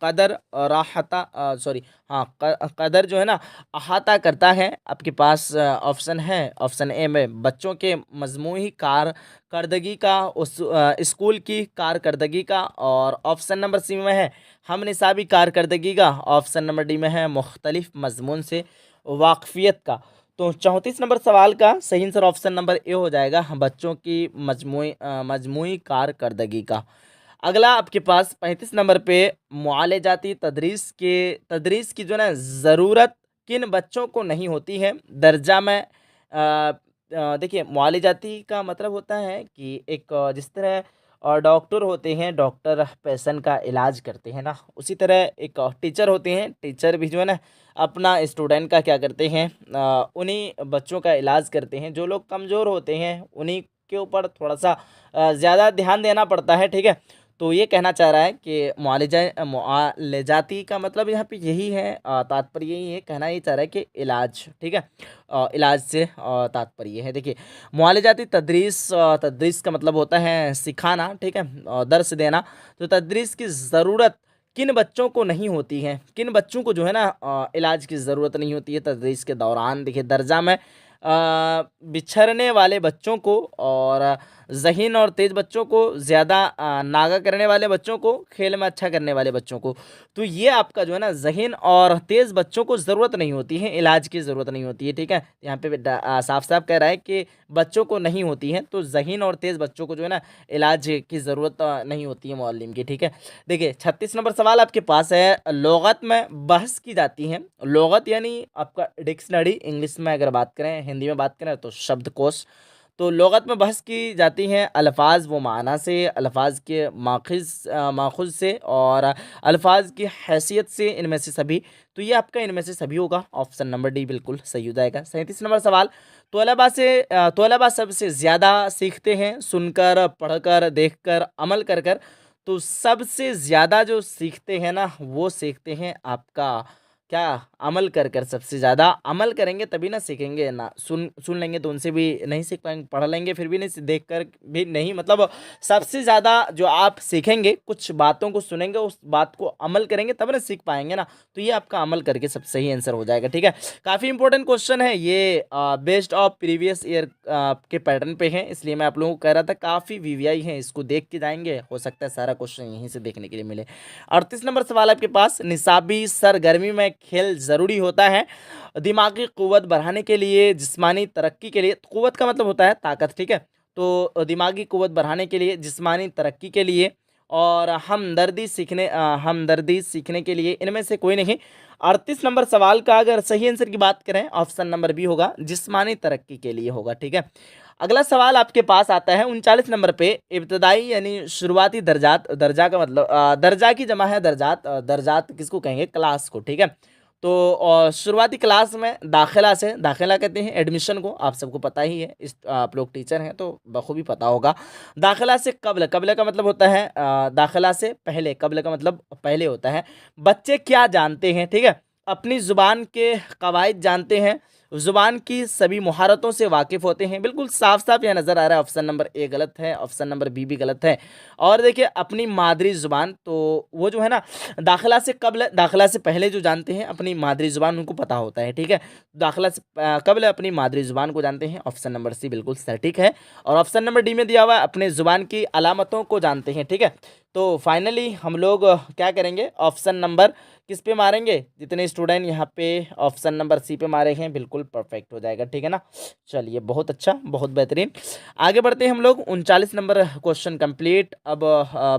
[SPEAKER 1] कदर राहता सॉरी हाँ कदर जो है ना अहाता करता है। आपके पास ऑप्शन है, ऑप्शन ए में बच्चों के मजमूई कारकर्दगी का, उस स्कूल की कारकर्दगी का, और ऑप्शन नंबर सी में है हम निसाबी कारकर्दगी का, ऑप्शन नंबर डी में है मुख्तलिफ मजमून से वाकफियत का। तो 34 नंबर सवाल का सही आंसर ऑप्शन नंबर ए हो जाएगा, बच्चों की मजमुई कारकर्दगी का। अगला आपके पास 35 नंबर पे, मुआलजाती तदरीस की जो है ना ज़रूरत किन बच्चों को नहीं होती है। दर्जा में देखिए, मुआलजाती का मतलब होता है कि एक जिस तरह डॉक्टर होते हैं, डॉक्टर पेशेंट का इलाज करते हैं ना, उसी तरह एक टीचर होते हैं, टीचर भी जो है ना अपना स्टूडेंट का क्या करते हैं, उन्हीं बच्चों का इलाज करते हैं। जो लोग कमज़ोर होते हैं उन्हीं के ऊपर थोड़ा सा ज़्यादा ध्यान देना पड़ता है, ठीक है। तो ये कहना चाह रहा है कि मुआलजाती का मतलब यहाँ पे यही है, तात्पर्य यही है, कहना ये चाह रहा है कि इलाज, ठीक है। इलाज से तात्पर्य है। देखिए, मुआलजाती तदरीस का मतलब होता है सिखाना, ठीक है, दर्स देना। तो तदरीस की ज़रूरत किन बच्चों को नहीं होती है, किन बच्चों को जो है ना इलाज की ज़रूरत नहीं होती है तदरीस के दौरान। देखिए दर्जा में बिछड़ने वाले बच्चों को, और ज़हीन और तेज़ बच्चों को, ज़्यादा नागा करने वाले बच्चों को, खेल में अच्छा करने वाले बच्चों को। तो ये आपका जो है ना ज़हीन और तेज़ बच्चों को ज़रूरत नहीं होती है, इलाज की ज़रूरत नहीं होती है, ठीक है। यहाँ पे साफ साफ कह रहा है कि बच्चों को नहीं होती है, तो ज़हीन और तेज़ बच्चों को जो है ना इलाज की ज़रूरत नहीं होती है मुअल्लिम की, ठीक है। देखिए 36 नंबर सवाल आपके पास है, लुग़त में बहस की जाती है। लुग़त यानी आपका डिक्शनरी, इंग्लिश में अगर बात करें, हिंदी में बात करें तो शब्दकोश। तो लुग़त में बहस की जाती है अल्फाज व माना से, अल्फाज के माखुज़ से, और अल्फाज की हैसियत से, इनमें से सभी। तो ये आपका इनमें से सभी होगा, ऑप्शन नंबर डी बिल्कुल सही हो जाएगा। 37 नंबर सवाल, तोलबा सबसे ज़्यादा सीखते हैं सुनकर, पढ़कर, देखकर, अमल कर कर। तो सबसे ज़्यादा जो सीखते हैं ना, वो सीखते हैं आपका क्या, अमल कर कर। सबसे ज़्यादा अमल करेंगे तभी ना सीखेंगे, ना सुन सुन लेंगे तो उनसे भी नहीं सीख पाएंगे, पढ़ लेंगे फिर भी नहीं, देख कर भी नहीं, मतलब सबसे ज़्यादा जो आप सीखेंगे, कुछ बातों को सुनेंगे, उस बात को अमल करेंगे तब ना सीख पाएंगे ना। तो ये आपका अमल करके सब सही आंसर हो जाएगा, ठीक है। काफ़ी इंपॉर्टेंट क्वेश्चन है ये, बेस्ड ऑफ प्रीवियस ईयर के पैटर्न पे है, इसलिए मैं आप लोगों को कह रहा था काफ़ी वीवीआई है, इसको देख के जाएंगे, हो सकता है सारा क्वेश्चन यहीं से देखने के लिए मिले। 38 नंबर सवाल आपके पास, निसाबी सरगर्मी में खेल ज़रूरी होता है दिमागी क़ुव्वत बढ़ाने के लिए, जिस्मानी तरक्की के लिए। क़ुव्वत का मतलब होता है ताकत, ठीक है। तो दिमागी क़ुव्वत बढ़ाने के लिए, जिस्मानी तरक्की के लिए, और हमदर्दी सीखने के लिए, इनमें से कोई नहीं। 38 नंबर सवाल का अगर सही आंसर की बात करें, ऑप्शन नंबर बी होगा, जिस्मानी तरक्की के लिए होगा, ठीक है। अगला सवाल आपके पास आता है 39 नंबर पे, इब्तदाई यानी शुरुआती दर्जात, दर्जा का मतलब दर्जा की जमा है दर्जात, दर्जात किसको कहेंगे, क्लास को, ठीक है। तो शुरुआती क्लास में दाखिला से, दाखिला कहते हैं एडमिशन को, आप सबको पता ही है, इस आप लोग टीचर हैं तो बखूबी पता होगा। दाखिला से कब्ल, कब्ल का मतलब होता है दाखिला से पहले, कब्ल का मतलब पहले होता है। बच्चे क्या जानते हैं, ठीक है, अपनी ज़ुबान के कवायद जानते हैं, ज़ुबान की सभी मुहारतों से वाकिफ़ होते हैं। बिल्कुल साफ साफ यह नज़र आ रहा है, ऑप्शन नंबर ए गलत है, ऑप्शन नंबर बी भी गलत है। और देखिए अपनी मादरी ज़ुबान, तो वो जो है ना दाखिला से कब्ल, दाखिला से पहले जो जानते हैं अपनी मादरी ज़ुबान, उनको पता होता है, ठीक है। दाखिला से कब्ल अपनी मादरी ज़ुबान को जानते हैं, ऑप्शन नंबर सी बिल्कुल सटीक है। और ऑप्शन नंबर डी में दिया हुआ है, अपने ज़ुबान की अलामतों को जानते हैं, ठीक है। तो फाइनली हम लोग क्या करेंगे, ऑप्शन नंबर किस पे मारेंगे, जितने स्टूडेंट यहाँ पे ऑप्शन नंबर सी पे मारे हैं, बिल्कुल परफेक्ट हो जाएगा, ठीक है ना। चलिए बहुत अच्छा, बहुत बेहतरीन। आगे बढ़ते हैं हम लोग, 39 नंबर क्वेश्चन कंप्लीट। अब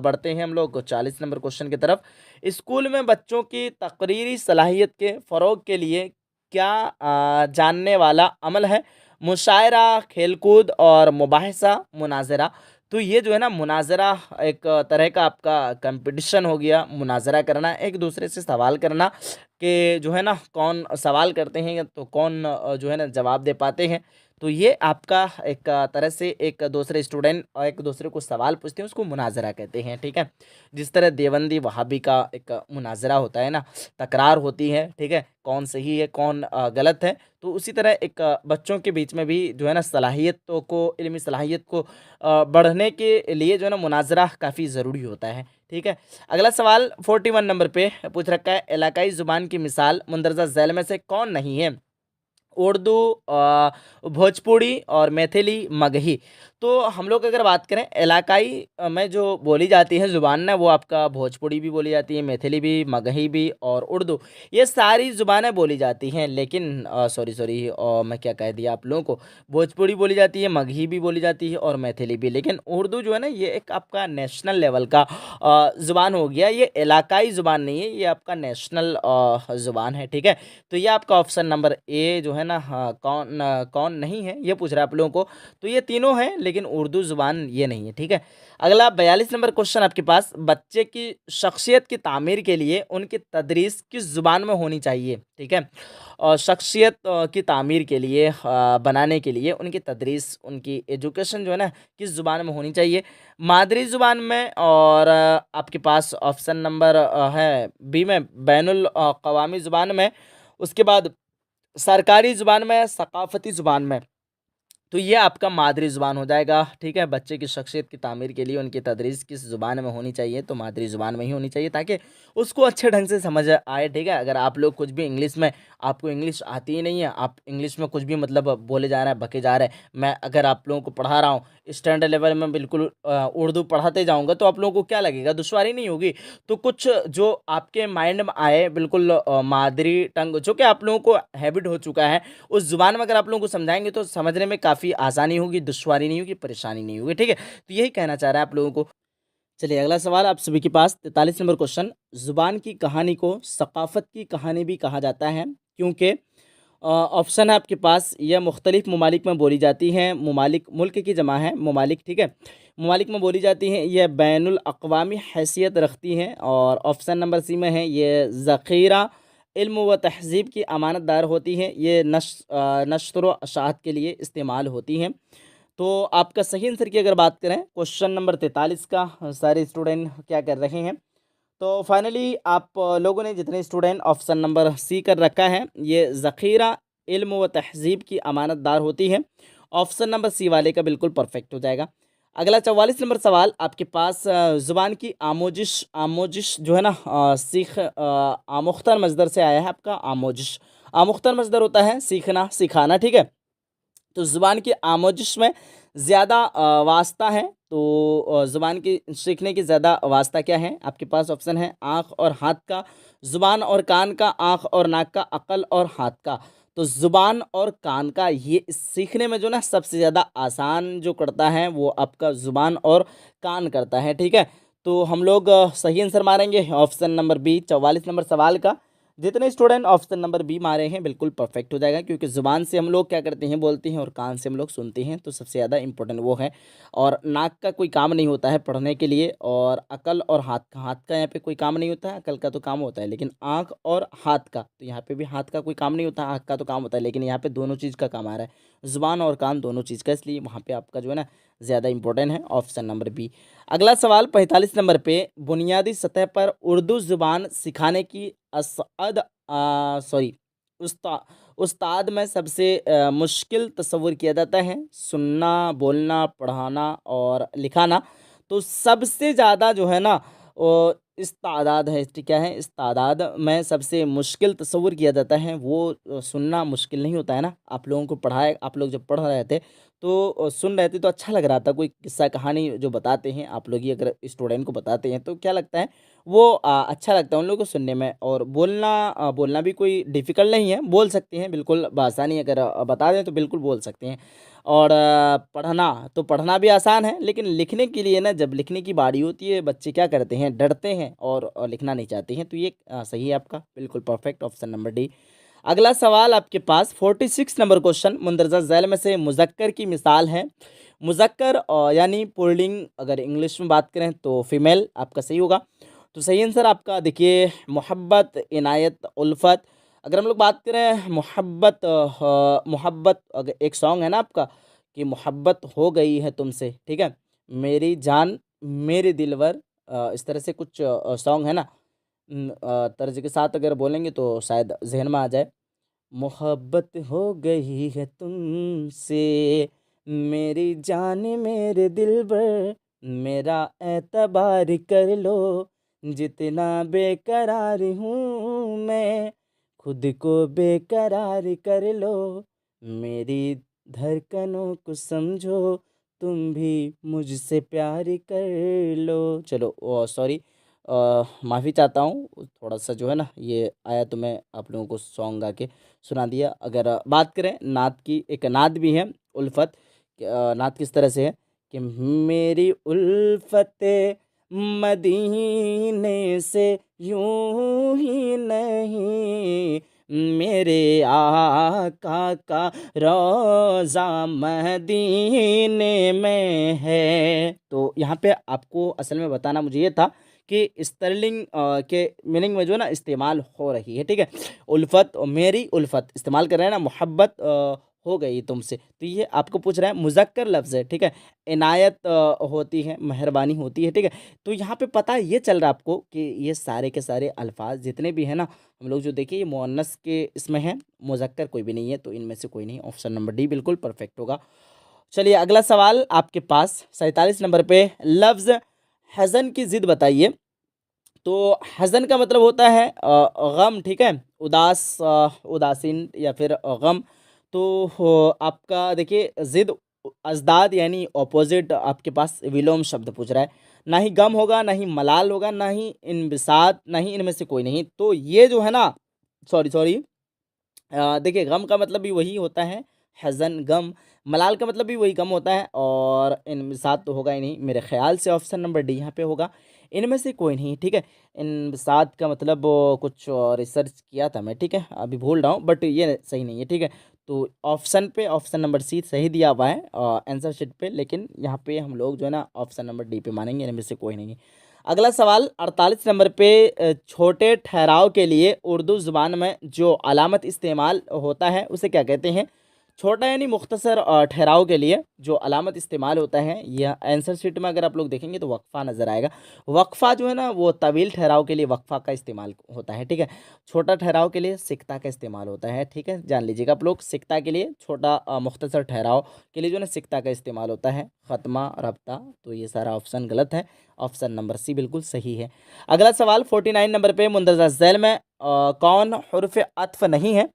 [SPEAKER 1] बढ़ते हैं हम लोग 40 नंबर क्वेश्चन की तरफ। स्कूल में बच्चों की तकरीरी सलाहियत के फ़रोग के लिए क्या जानने वाला अमल है, मुशायरा, खेलकूद और मुबाहिसा, मुनाजरा। तो ये जो है ना मुनाजरा एक तरह का आपका कंपटीशन हो गया, मुनाजरा करना, एक दूसरे से सवाल करना, कि जो है ना कौन सवाल करते हैं तो कौन जो है ना जवाब दे पाते हैं। तो ये आपका एक तरह से एक दूसरे स्टूडेंट और एक दूसरे को सवाल पूछते हैं, उसको मुनाजरा कहते हैं, ठीक है। जिस तरह देवबंदी वहाबी का एक मुनाजरा होता है ना, तकरार होती है, ठीक है, कौन सही है कौन गलत है। तो उसी तरह एक बच्चों के बीच में भी जो है ना सलाहियतों को, इल्मी सलाहियत को बढ़ने के लिए जो है ना मुनाजरा काफ़ी ज़रूरी होता है, ठीक है। अगला सवाल 41 नंबर पे पूछ रखा है, इलाकाई ज़ुबान की मिसाल मुंदरजा झैल में से कौन नहीं है, उर्दू, भोजपुरी और मैथिली, मगही। तो हम लोग अगर बात करें इलाकाई में जो बोली जाती है ज़ुबान ना, वो आपका भोजपुरी भी बोली जाती है, मैथिली भी, मगही भी और उर्दू, ये सारी ज़ुबानें बोली जाती हैं। लेकिन सॉरी मैं क्या कह दिया आप लोगों को, भोजपुरी बोली जाती है, मगही भी बोली जाती है और मैथिली भी। लेकिन उर्दू जो है ना, ये एक आपका नेशनल लेवल का ज़ुबान हो गया, ये इलाकाई ज़ुबान नहीं है, ये आपका नेशनल ज़ुबान है, ठीक है। तो ये आपका ऑप्शन नंबर ए जो है ना, हाँ, कौन नहीं है, ये पूछ रहा है आप लोगों को। तो ये तीनों हैं, लेकिन उर्दू ज़ुबान ये नहीं है, ठीक है। अगला 42 नंबर क्वेश्चन आपके पास, बच्चे की शख्सियत की तामीर के लिए उनकी तदरीस किस ज़ुबान में होनी चाहिए, ठीक है। और शख्सियत की तामीर के लिए, बनाने के लिए उनकी तदरीस, उनकी एजुकेशन जो है ना, किस ज़ुबान में होनी चाहिए, मादरी ज़ुबान में, और आपके पास ऑप्शन नंबर है बी में, बैनुल क़वामी ज़ुबान में, उसके बाद सरकारी ज़ुबान में, सकाफ़ती ज़ुबान में। तो ये आपका मादरी ज़ुबान हो जाएगा। ठीक है, बच्चे की शख्सियत की तामीर के लिए उनकी तदरीस किस ज़ुबान में होनी चाहिए, तो मादरी ज़ुबान में ही होनी चाहिए ताकि उसको अच्छे ढंग से समझ आए। ठीक है, अगर आप लोग कुछ भी इंग्लिश में, आपको इंग्लिश आती ही नहीं है, आप इंग्लिश में कुछ भी मतलब बोले जा रहे हैं, बके जा रहे हैं, मैं अगर आप लोगों को पढ़ा रहा हूँ स्टैंडर्ड लेवल में बिल्कुल उर्दू पढ़ाते जाऊँगा तो आप लोगों को क्या लगेगा, दुश्वारी नहीं होगी। तो कुछ जो आपके माइंड में आए बिल्कुल मादरी टंग जो कि आप लोगों को हैबिट हो चुका है, उस ज़ुबान में अगर आप लोगों को समझाएँगे तो समझने में काफ़ी आसानी होगी, दुश्वारी नहीं होगी, परेशानी नहीं होगी, ठीक है? तो यही कहना चाह रहा है आप लोगों को। चलिए अगला सवाल आप सभी के पास 43 नंबर क्वेश्चन। ज़ुबान की कहानी को सक़ाफ़त की कहानी भी कहा जाता है क्योंकि ऑप्शन है आपके पास, यह मुख्तलिफ़ ममालिक में बोली जाती हैं, ममालिक मुल्क की जमा है ममालिक, ठीक है? ममालिक में बोली जाती हैं, यह बैनुल अक़वामी हैसियत रखती हैं, और ऑप्शन नंबर सी में है ये ज़ख़ीरा इल्म व तहज़ीब की अमानतदार होती हैं, ये नश्र व अशाअत के लिए इस्तेमाल होती हैं। तो आपका सही आंसर की अगर बात करें क्वेश्चन नंबर 43 का, सारे स्टूडेंट क्या कर रहे हैं, तो फाइनली आप लोगों ने जितने स्टूडेंट ऑप्शन नंबर सी कर रखा है, ये ज़ख़ीरा इल्म व तहज़ीब की अमानतदार होती है, ऑप्शन नंबर सी वाले का बिल्कुल परफेक्ट हो जाएगा। अगला 44 नंबर सवाल आपके पास, ज़ुबान की आमोजिश आमोजिश जो है ना, सीख आमुख्तर मज़दर से आया है आपका आमोजिश। आमुख्तर मज़दर होता है सीखना, सिखाना, ठीक है? तो ज़ुबान की आमोजिश में ज़्यादा वास्ता है, तो ज़ुबान की सीखने की ज़्यादा वास्ता क्या है? आपके पास ऑप्शन है आँख और हाथ का, ज़ुबान और कान का, आँख और नाक का, अक़ल और हाथ का। तो ज़ुबान और कान का ये सीखने में जो ना सबसे ज़्यादा आसान जो करता है वो आपका ज़ुबान और कान करता है, ठीक है? तो हम लोग सही आंसर मारेंगे ऑप्शन नंबर बी 44 नंबर सवाल का। जितने स्टूडेंट ऑप्शन नंबर बी मारे हैं बिल्कुल परफेक्ट हो जाएगा, क्योंकि ज़ुबान से हम लोग क्या करते हैं, बोलते हैं, और कान से हम लोग सुनते हैं, तो सबसे ज़्यादा इंपॉर्टेंट वो है। और नाक का कोई काम नहीं होता है पढ़ने के लिए, और अकल और हाथ का यहाँ पे कोई काम नहीं होता है, अकल का तो काम होता है, लेकिन आँख और हाथ का, तो यहाँ पे भी हाथ का कोई काम नहीं होता, आँख का तो काम होता है, लेकिन यहाँ पे दोनों चीज़ का काम आ रहा है, ज़ुबान और कान दोनों चीज़ का, इसलिए वहाँ पे आपका जो है ना ज़्यादा इंपॉर्टेंट है ऑप्शन नंबर बी। अगला सवाल 45 नंबर पे, बुनियादी सतह पर उर्दू ज़ुबान सिखाने की असअद सॉरी उस्ता उस्ताद में सबसे मुश्किल तस्वुर किया जाता है, सुनना, बोलना, पढ़ाना और लिखाना। तो सबसे ज़्यादा जो है ना वो इस तादाद है, ठीक क्या है, इस तादाद में सबसे मुश्किल तस्वुर किया जाता है वो सुनना मुश्किल नहीं होता है ना। आप लोगों को पढ़ाए, आप लोग जब पढ़ रहे थे तो सुन रहे थे तो अच्छा लग रहा था, कोई किस्सा कहानी जो बताते हैं आप लोग ही अगर स्टूडेंट को बताते हैं तो क्या लगता है, वो अच्छा लगता है उन लोगों को सुनने में। और बोलना भी कोई डिफ़िकल्ट नहीं है, बोल सकते हैं बिल्कुल बआसानी, अगर बता दें तो बिल्कुल बोल सकते हैं। और पढ़ना भी आसान है, लेकिन लिखने के लिए ना, जब लिखने की बारी होती है बच्चे क्या करते हैं, डरते हैं और लिखना नहीं चाहते हैं, तो ये सही है आपका बिल्कुल परफेक्ट ऑप्शन नंबर डी। अगला सवाल आपके पास 46 नंबर क्वेश्चन, मुंदरजा झैल में से मुज़क्कर की मिसाल है। मुज़क्कर यानी पुल्लिंग, अगर इंग्लिश में बात करें तो फीमेल आपका सही होगा। तो सही आंसर आपका देखिए मोहब्बत, इनायत, उल्फत। अगर हम लोग बात करें मोहब्बत, अगर एक सॉन्ग है ना आपका कि मोहब्बत हो गई है तुमसे, ठीक है, मेरी जान मेरे दिलवर, इस तरह से कुछ सॉन्ग है ना, तर्ज के साथ अगर बोलेंगे तो शायद जहन में आ जाए। मोहब्बत हो गई है तुमसे मेरी जान मेरे दिलबर, मेरा एतबार कर लो, जितना बेकरार हूँ मैं, खुद को बेकरार कर लो, मेरी धड़कनों को समझो, तुम भी मुझसे प्यार कर लो। चलो सॉरी, माफ़ी चाहता हूँ, थोड़ा सा जो है ना ये आया तो मैं आप लोगों को सॉन्ग गा के सुना दिया। अगर बात करें नात की, एक नात भी है उल्फत, नात किस तरह से है कि मेरी उल्फत मदीने से यूं ही नहीं, मेरे आका का रोज़ा मदीने में है। तो यहाँ पे आपको असल में बताना मुझे ये था कि स्टर्लिंग के मीनिंग में जो है ना इस्तेमाल हो रही है, ठीक है। उल्फत और मेरी उल्फत इस्तेमाल कर रहे हैं ना, मोहब्बत हो गई तुमसे, तो ये आपको पूछ रहा है मुज़क्कर लफ्ज़ है, ठीक है। इनायत होती है, मेहरबानी होती है, ठीक है। तो यहाँ पे पता ये चल रहा है आपको कि ये सारे के सारे अल्फाज जितने भी हैं ना, हम लोग जो देखिए ये मुअन्नस के इसमें हैं, मुज़क्कर कोई भी नहीं है, तो इनमें से कोई नहीं, ऑप्शन नंबर डी बिल्कुल परफेक्ट होगा। चलिए अगला सवाल आपके पास 47 नंबर पे, लफ्ज़ हज़न की ज़िद बताइए। तो हज़न का मतलब होता है गम, ठीक है, उदास, उदासीन या फिर गम। तो आपका देखिए ज़िद अज़दाद यानी ऑपोजिट आपके पास विलोम शब्द पूछ रहा है। ना ही गम होगा, ना ही मलाल होगा, ना ही इनबिसात, ना ही इनमें से कोई नहीं। तो ये जो है ना, सॉरी सॉरी, देखिए गम का मतलब भी वही होता है, हज़न गम। मलाल का मतलब भी वही गम होता है, और इनबिसात तो होगा ही नहीं। मेरे ख़्याल से ऑप्शन नंबर डी यहाँ पे होगा, इनमें से कोई नहीं, ठीक है। इनबिसात का मतलब कुछ रिसर्च किया था मैं, ठीक है, अभी भूल रहा हूँ, बट ये सही नहीं है, ठीक है। तो ऑप्शन पे ऑप्शन नंबर सी सही दिया हुआ है आंसर शीट पे, लेकिन यहाँ पे हम लोग जो है ना ऑप्शन नंबर डी पे मानेंगे, इनमें से कोई नहीं है। अगला सवाल 48 नंबर पे, छोटे ठहराव के लिए उर्दू ज़ुबान में जो अलामत इस्तेमाल होता है उसे क्या कहते हैं? छोटा यानी मुख्तसर ठहराव के लिए जो अलामत इस्तेमाल होता है, यह आंसर शीट में अगर आप लोग देखेंगे तो वक्फ़ा नज़र आएगा। वक्फ़ा जो है ना वो तवील ठहराव के लिए वक्फ़ा का इस्तेमाल होता है, ठीक है। छोटा ठहराव के लिए सिक्ता का इस्तेमाल होता है, ठीक है, जान लीजिएगा आप लोग। सिक्ता के लिए छोटा मुख्तसर ठहराव के लिए जो है ना सिक्ता का इस्तेमाल होता है, ख़त्मा रब्ता। तो ये सारा ऑप्शन गलत है, ऑप्शन नंबर सी बिल्कुल सही है। अगला सवाल 49 नंबर पे, मुंदरजा झैल में कौन हुर्फ़ अत्फ़ नहीं है?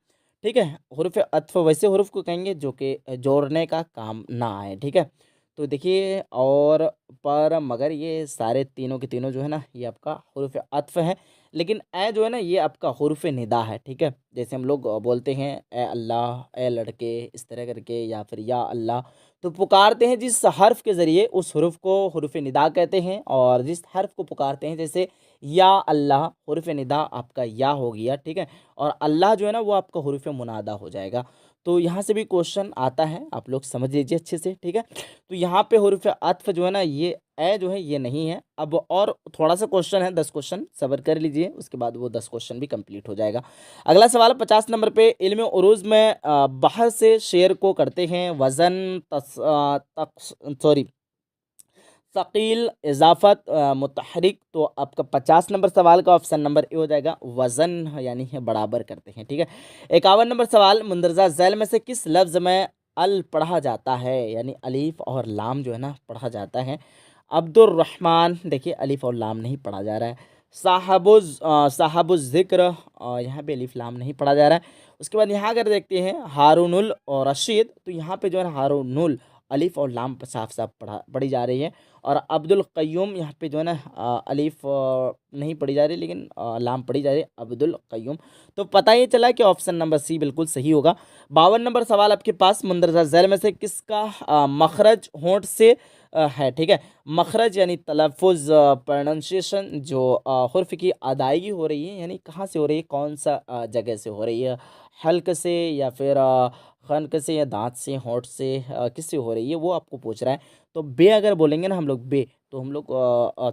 [SPEAKER 1] ठीक है, हुर्फ़ अत्फ़ वैसे हुर्फ़ को कहेंगे जो कि जोड़ने का काम ना आए, ठीक है। तो देखिए और पर मगर ये सारे तीनों के तीनों जो है ना ये आपका हुर्फ़ अत्फ़ है, लेकिन ए जो है ना ये आपका हुर्फ़ निदा है, ठीक है। जैसे हम लोग बोलते हैं ए अल्लाह, ए लड़के, इस तरह करके, या फिर या अल्लाह। तो पुकारते हैं जिस हर्फ़ के ज़रिए उस हुर्फ़ को हुर्फ़ निदा कहते हैं, और जिस हर्फ़ को पुकारते हैं, जैसे या अल्लाह, हुर्फ़ निदा आपका या हो गया, ठीक है। और अल्लाह जो है ना वो आपका हुर्फ़ मुनादा हो जाएगा। तो यहाँ से भी क्वेश्चन आता है, आप लोग समझ लीजिए अच्छे से, ठीक है। तो यहाँ पे हुर्फ़ अत्फ़ जो है ना ये ए जो है ये नहीं है। अब और थोड़ा-सा क्वेश्चन है, 10 क्वेश्चन सब्र कर लीजिए, उसके बाद वो 10 क्वेश्चन भी कंप्लीट हो जाएगा। अगला सवाल 50 नंबर पे, इल्म उरूज़ में बाहर से शेर को करते हैं वज़न तक्स सॉरी सकील, इज़ाफ़त, मुतहरिक। तो आपका 50 नंबर सवाल का ऑप्शन नंबर ए हो जाएगा, वज़न यानी है बराबर करते हैं, ठीक है। 51 नंबर सवाल, मुंदरजा झैल में से किस लफ्ज़ में अल पढ़ा जाता है, यानी अलीफ और लाम जो है ना पढ़ा जाता है? अब्दुर्रहमान, देखिए अलीफ और लाम नहीं पढ़ा जा रहा है। साहबुज़ ज़िक्र, यहाँ पे अलीफ लाम नहीं पढ़ा जा रहा है। उसके बाद यहाँ अगर देखते हैं हारूनुल और रशीद, तो यहाँ पे जो है ना हारूनुल अलीफ और लाम साफ साफ पढ़ी जा रही है। और अब्दुल क़य्यूम यहाँ पे जो है ना अलीफ नहीं पढ़ी जा रही, लेकिन लाम पढ़ी जा रही है, अब्दुल क़य्यूम। तो पता ये चला कि ऑप्शन नंबर सी बिल्कुल सही होगा। 52 नंबर सवाल आपके पास, मुंदरजा झैल में से किसका मखरज होंठ से है, ठीक है। मखरज यानी तलफ़ुज़, प्रोनंसिएशन जो हुर्फ़ की अदायगी हो रही है, यानी कहाँ से हो रही है, कौन सा जगह से हो रही है, हल्क से या फिर खनक से या दाँत से, होंठ से, किससे हो रही है, वो आपको पूछ रहा है। तो बे अगर बोलेंगे ना हम लोग बे, तो हम लोग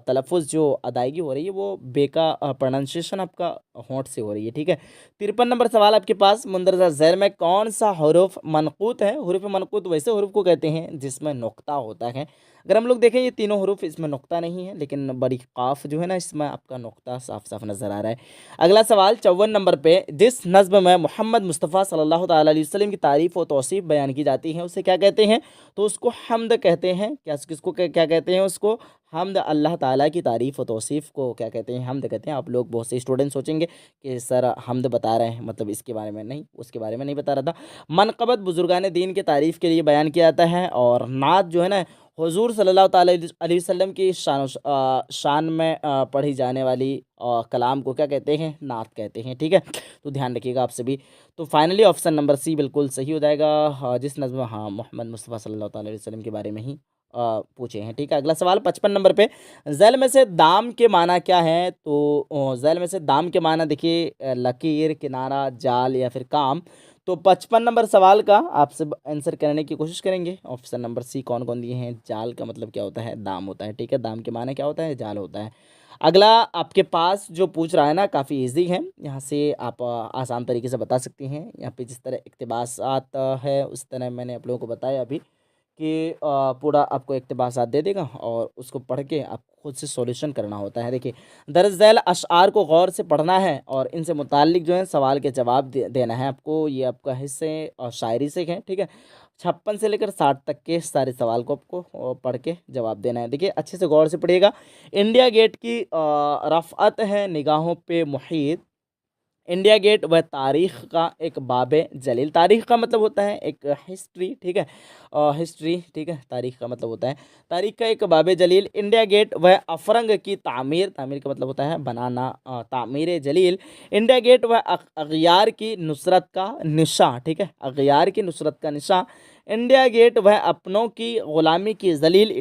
[SPEAKER 1] तलफ़ुज़ जो अदायगी हो रही है वो बे का प्रोनंसिएशन आपका होंठ से हो रही है, ठीक है। 53 नंबर सवाल आपके पास, मुंदरजा ज़ैल में कौन सा हुरूफ़ मनक़ूत है? हुरूफ़ मनक़ूत वैसे हुरूफ़ को कहते हैं जिसमें नुक्ता होता है। अगर हम लोग देखें ये तीनों हुरूफ़, इसमें नुक्ता नहीं है, लेकिन बड़ी क़ाफ़ जो है ना इसमें आपका नुक्ता साफ साफ नज़र आ रहा है। अगला सवाल 54 नंबर पे, जिस नज़्म में मोहम्मद मुस्तफ़ा सल्लल्लाहु ताला अलैहि वसल्लम की तारीफ़ और तौसीफ़ बयान की जाती है उसे क्या कहते हैं? तो उसको हम्द कहते हैं। क्या किसको क्या कहते हैं उसको? हम्द। अल्लाह ताला की तारीफ़ और तौसीफ़ को क्या कहते हैं? हम्द कहते हैं। आप लोग बहुत से स्टूडेंट सोचेंगे कि सर हम्द बता रहे हैं, मतलब इसके बारे में नहीं, उसके बारे में नहीं बता रहा था। मनक़बत बुज़ुर्गान दीन की तारीफ़ के लिए बयान किया जाता है, और नात जो है ना हुज़ूर सल्लल्लाहु ताला अलैहि वसल्लम की शान में पढ़ी जाने वाली कलाम को क्या कहते हैं? नात कहते हैं, ठीक है। तो ध्यान रखिएगा आप सभी। तो फाइनली ऑप्शन नंबर सी बिल्कुल सही हो जाएगा। हाँ, जिस नज़्म में हाँ मोहम्मद मुस्तफ़ा सल्लल्लाहु ताला अलैहि वसल्लम के बारे में ही पूछे हैं, ठीक है। अगला सवाल 55 नंबर पे, ज़ैल में से दाम के माना क्या है? तो ज़ैल में से दाम के माना देखिए लकीर, किनारा, जाल या फिर काम। तो 55 नंबर सवाल का आप सब आंसर करने की कोशिश करेंगे। ऑप्शन नंबर सी कौन कौन दिए हैं? जाल का मतलब क्या होता है? दाम होता है, ठीक है। दाम के माना क्या होता है? जाल होता है। अगला आपके पास जो पूछ रहा है ना काफ़ी इजी है, यहाँ से आप आसान तरीके से बता सकती हैं। यहाँ पे जिस तरह इक़्तिबासात है उस तरह मैंने आप लोगों को बताया अभी कि पूरा आपको इक़्तिबासात दे देगा और उसको पढ़ के आप खुद से सॉल्यूशन करना होता है। देखिए, दर्ज झैल अशआर को गौर से पढ़ना है और इनसे मुताल्लिक जो है सवाल के जवाब देना है आपको। ये आपका हिस्से और शायरी से है, ठीक है। 56 से लेकर 60 तक के सारे सवाल को आपको पढ़ के जवाब देना है। देखिए, अच्छे से गौर से पढ़िएगा। इंडिया गेट की रफ़अत है निगाहों पे मुहीत। इंडिया गेट वह तारीख़ का एक बाब जलील। तारीख़ का मतलब होता है एक हिस्ट्री, ठीक है। हिस्ट्री, ठीक है। तारीख़ का मतलब होता है तारीख़ का एक बाब जलील। इंडिया गेट वह अफरंग की तामीर, तामीर का मतलब होता है बनाना, तामीर जलील। इंडिया गेट वह अगियार की नुसरत का निशा, ठीक है। अगियार की नुसरत का निशा। इंडिया गेट वह अपनों की ग़ुलामी की जलील।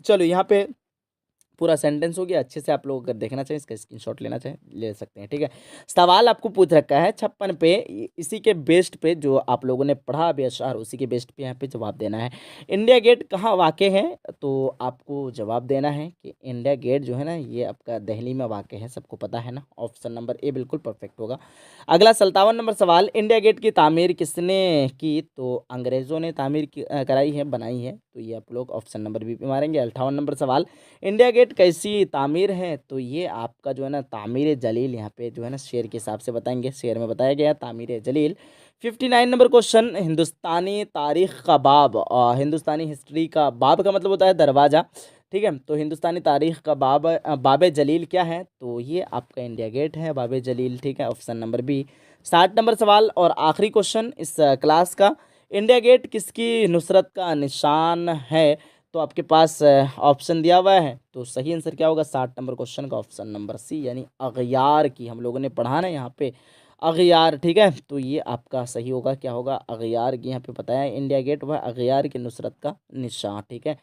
[SPEAKER 1] चलो यहाँ पे पूरा सेंटेंस हो गया। अच्छे से आप लोग अगर देखना चाहें, इसका स्क्रीनशॉट लेना चाहें ले सकते हैं, ठीक है। सवाल आपको पूछ रखा है 56 पे, इसी के बेस्ड पे जो आप लोगों ने पढ़ा अभी अशआर, उसी के बेस्ड पे यहाँ पे जवाब देना है। इंडिया गेट कहाँ वाक़ है, तो आपको जवाब देना है कि इंडिया गेट जो है ना ये आपका दिल्ली में वाक़ है, सबको पता है ना। ऑप्शन नंबर ए बिल्कुल परफेक्ट होगा। अगला 57 नंबर सवाल, इंडिया गेट की तामीर किसने की, तो अंग्रेज़ों ने तामीर कराई है, बनाई है। तो ये आप लोग ऑप्शन नंबर बी पे मारेंगे। 58 नंबर सवाल, इंडिया गेट कैसी तामीर है, तो ये आपका जो है ना तामीर जलील, यहाँ पे जो है ना शेर के हिसाब से बताएंगे, शेर में बताया गया तामीर जलील। 59 नंबर क्वेश्चन, हिंदुस्तानी तारीख़ का बाब, हिंदुस्तानी हिस्ट्री का बाब का मतलब होता है दरवाज़ा, ठीक है। तो हिंदुस्तानी तारीख़ का बाब जलील क्या है, तो ये आपका इंडिया गेट है, बाब जलील, ठीक है। Option number B. 60 नंबर सवाल और आखिरी क्वेश्चन इस क्लास का, इंडिया गेट किसकी नुसरत का निशान है, तो आपके पास ऑप्शन दिया हुआ है। तो सही आंसर क्या होगा 60 नंबर क्वेश्चन का, ऑप्शन नंबर सी, यानी अगियार की। हम लोगों ने पढ़ा ना यहाँ पे अगियार, ठीक है। तो ये आपका सही होगा, क्या होगा, अगियार की। यहाँ पे बताया है इंडिया गेट वह अगियार की नुसरत का निशान, ठीक है।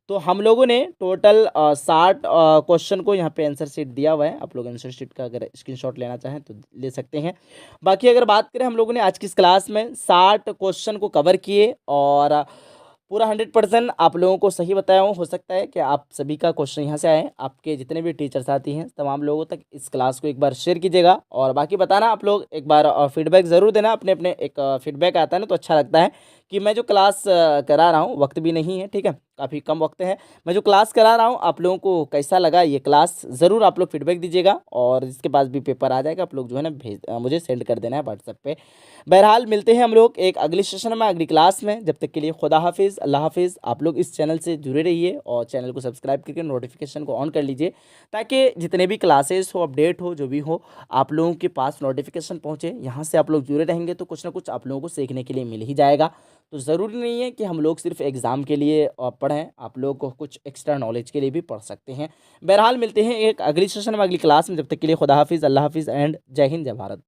[SPEAKER 1] तो हम लोगों ने टोटल 60 क्वेश्चन को यहाँ पे आंसर शीट दिया हुआ है। आप लोग आंसर शीट का अगर स्क्रीनशॉट लेना चाहें तो ले सकते हैं। बाकी अगर बात करें, हम लोगों ने आज की इस क्लास में 60 क्वेश्चन को कवर किए और पूरा 100% आप लोगों को सही बताया हूँ। हो सकता है कि आप सभी का क्वेश्चन यहाँ से आए, आपके जितने भी टीचर साथी हैं तमाम लोगों तक इस क्लास को एक बार शेयर कीजिएगा। और बाकी बताना आप लोग एक बार फीडबैक ज़रूर देना, अपने अपने एक फीडबैक आता है ना तो अच्छा लगता है कि मैं जो क्लास करा रहा हूँ, वक्त भी नहीं है, ठीक है, काफ़ी कम वक्त है, मैं जो क्लास करा रहा हूँ आप लोगों को कैसा लगा ये क्लास, ज़रूर आप लोग फीडबैक दीजिएगा। और इसके बाद भी पेपर आ जाएगा, आप लोग जो है ना मुझे सेंड कर देना है व्हाट्सएप पे। बहरहाल मिलते हैं हम लोग एक अगली सेशन में, अगली क्लास में। जब तक के लिए खुदा हाफिज़, अल्लाह हाफिज़। आप लोग इस चैनल से जुड़े रहिए और चैनल को सब्सक्राइब करके नोटिफिकेशन को ऑन कर लीजिए, ताकि जितने भी क्लासेस हो, अपडेट हो, जो भी हो, आप लोगों के पास नोटिफिकेशन पहुँचे। यहाँ से आप लोग जुड़े रहेंगे तो कुछ ना कुछ आप लोगों को सीखने के लिए मिल ही जाएगा। तो ज़रूरी नहीं है कि हम लोग सिर्फ एग्ज़ाम के लिए पढ़ें, आप लोग को कुछ एक्स्ट्रा नॉलेज के लिए भी पढ़ सकते हैं। बहरहाल मिलते हैं एक अगली सेशन में, अगली क्लास में। जब तक के लिए खुदा हाफिज़, अल्लाह हाफिज़ एंड जय हिंद, जय भारत।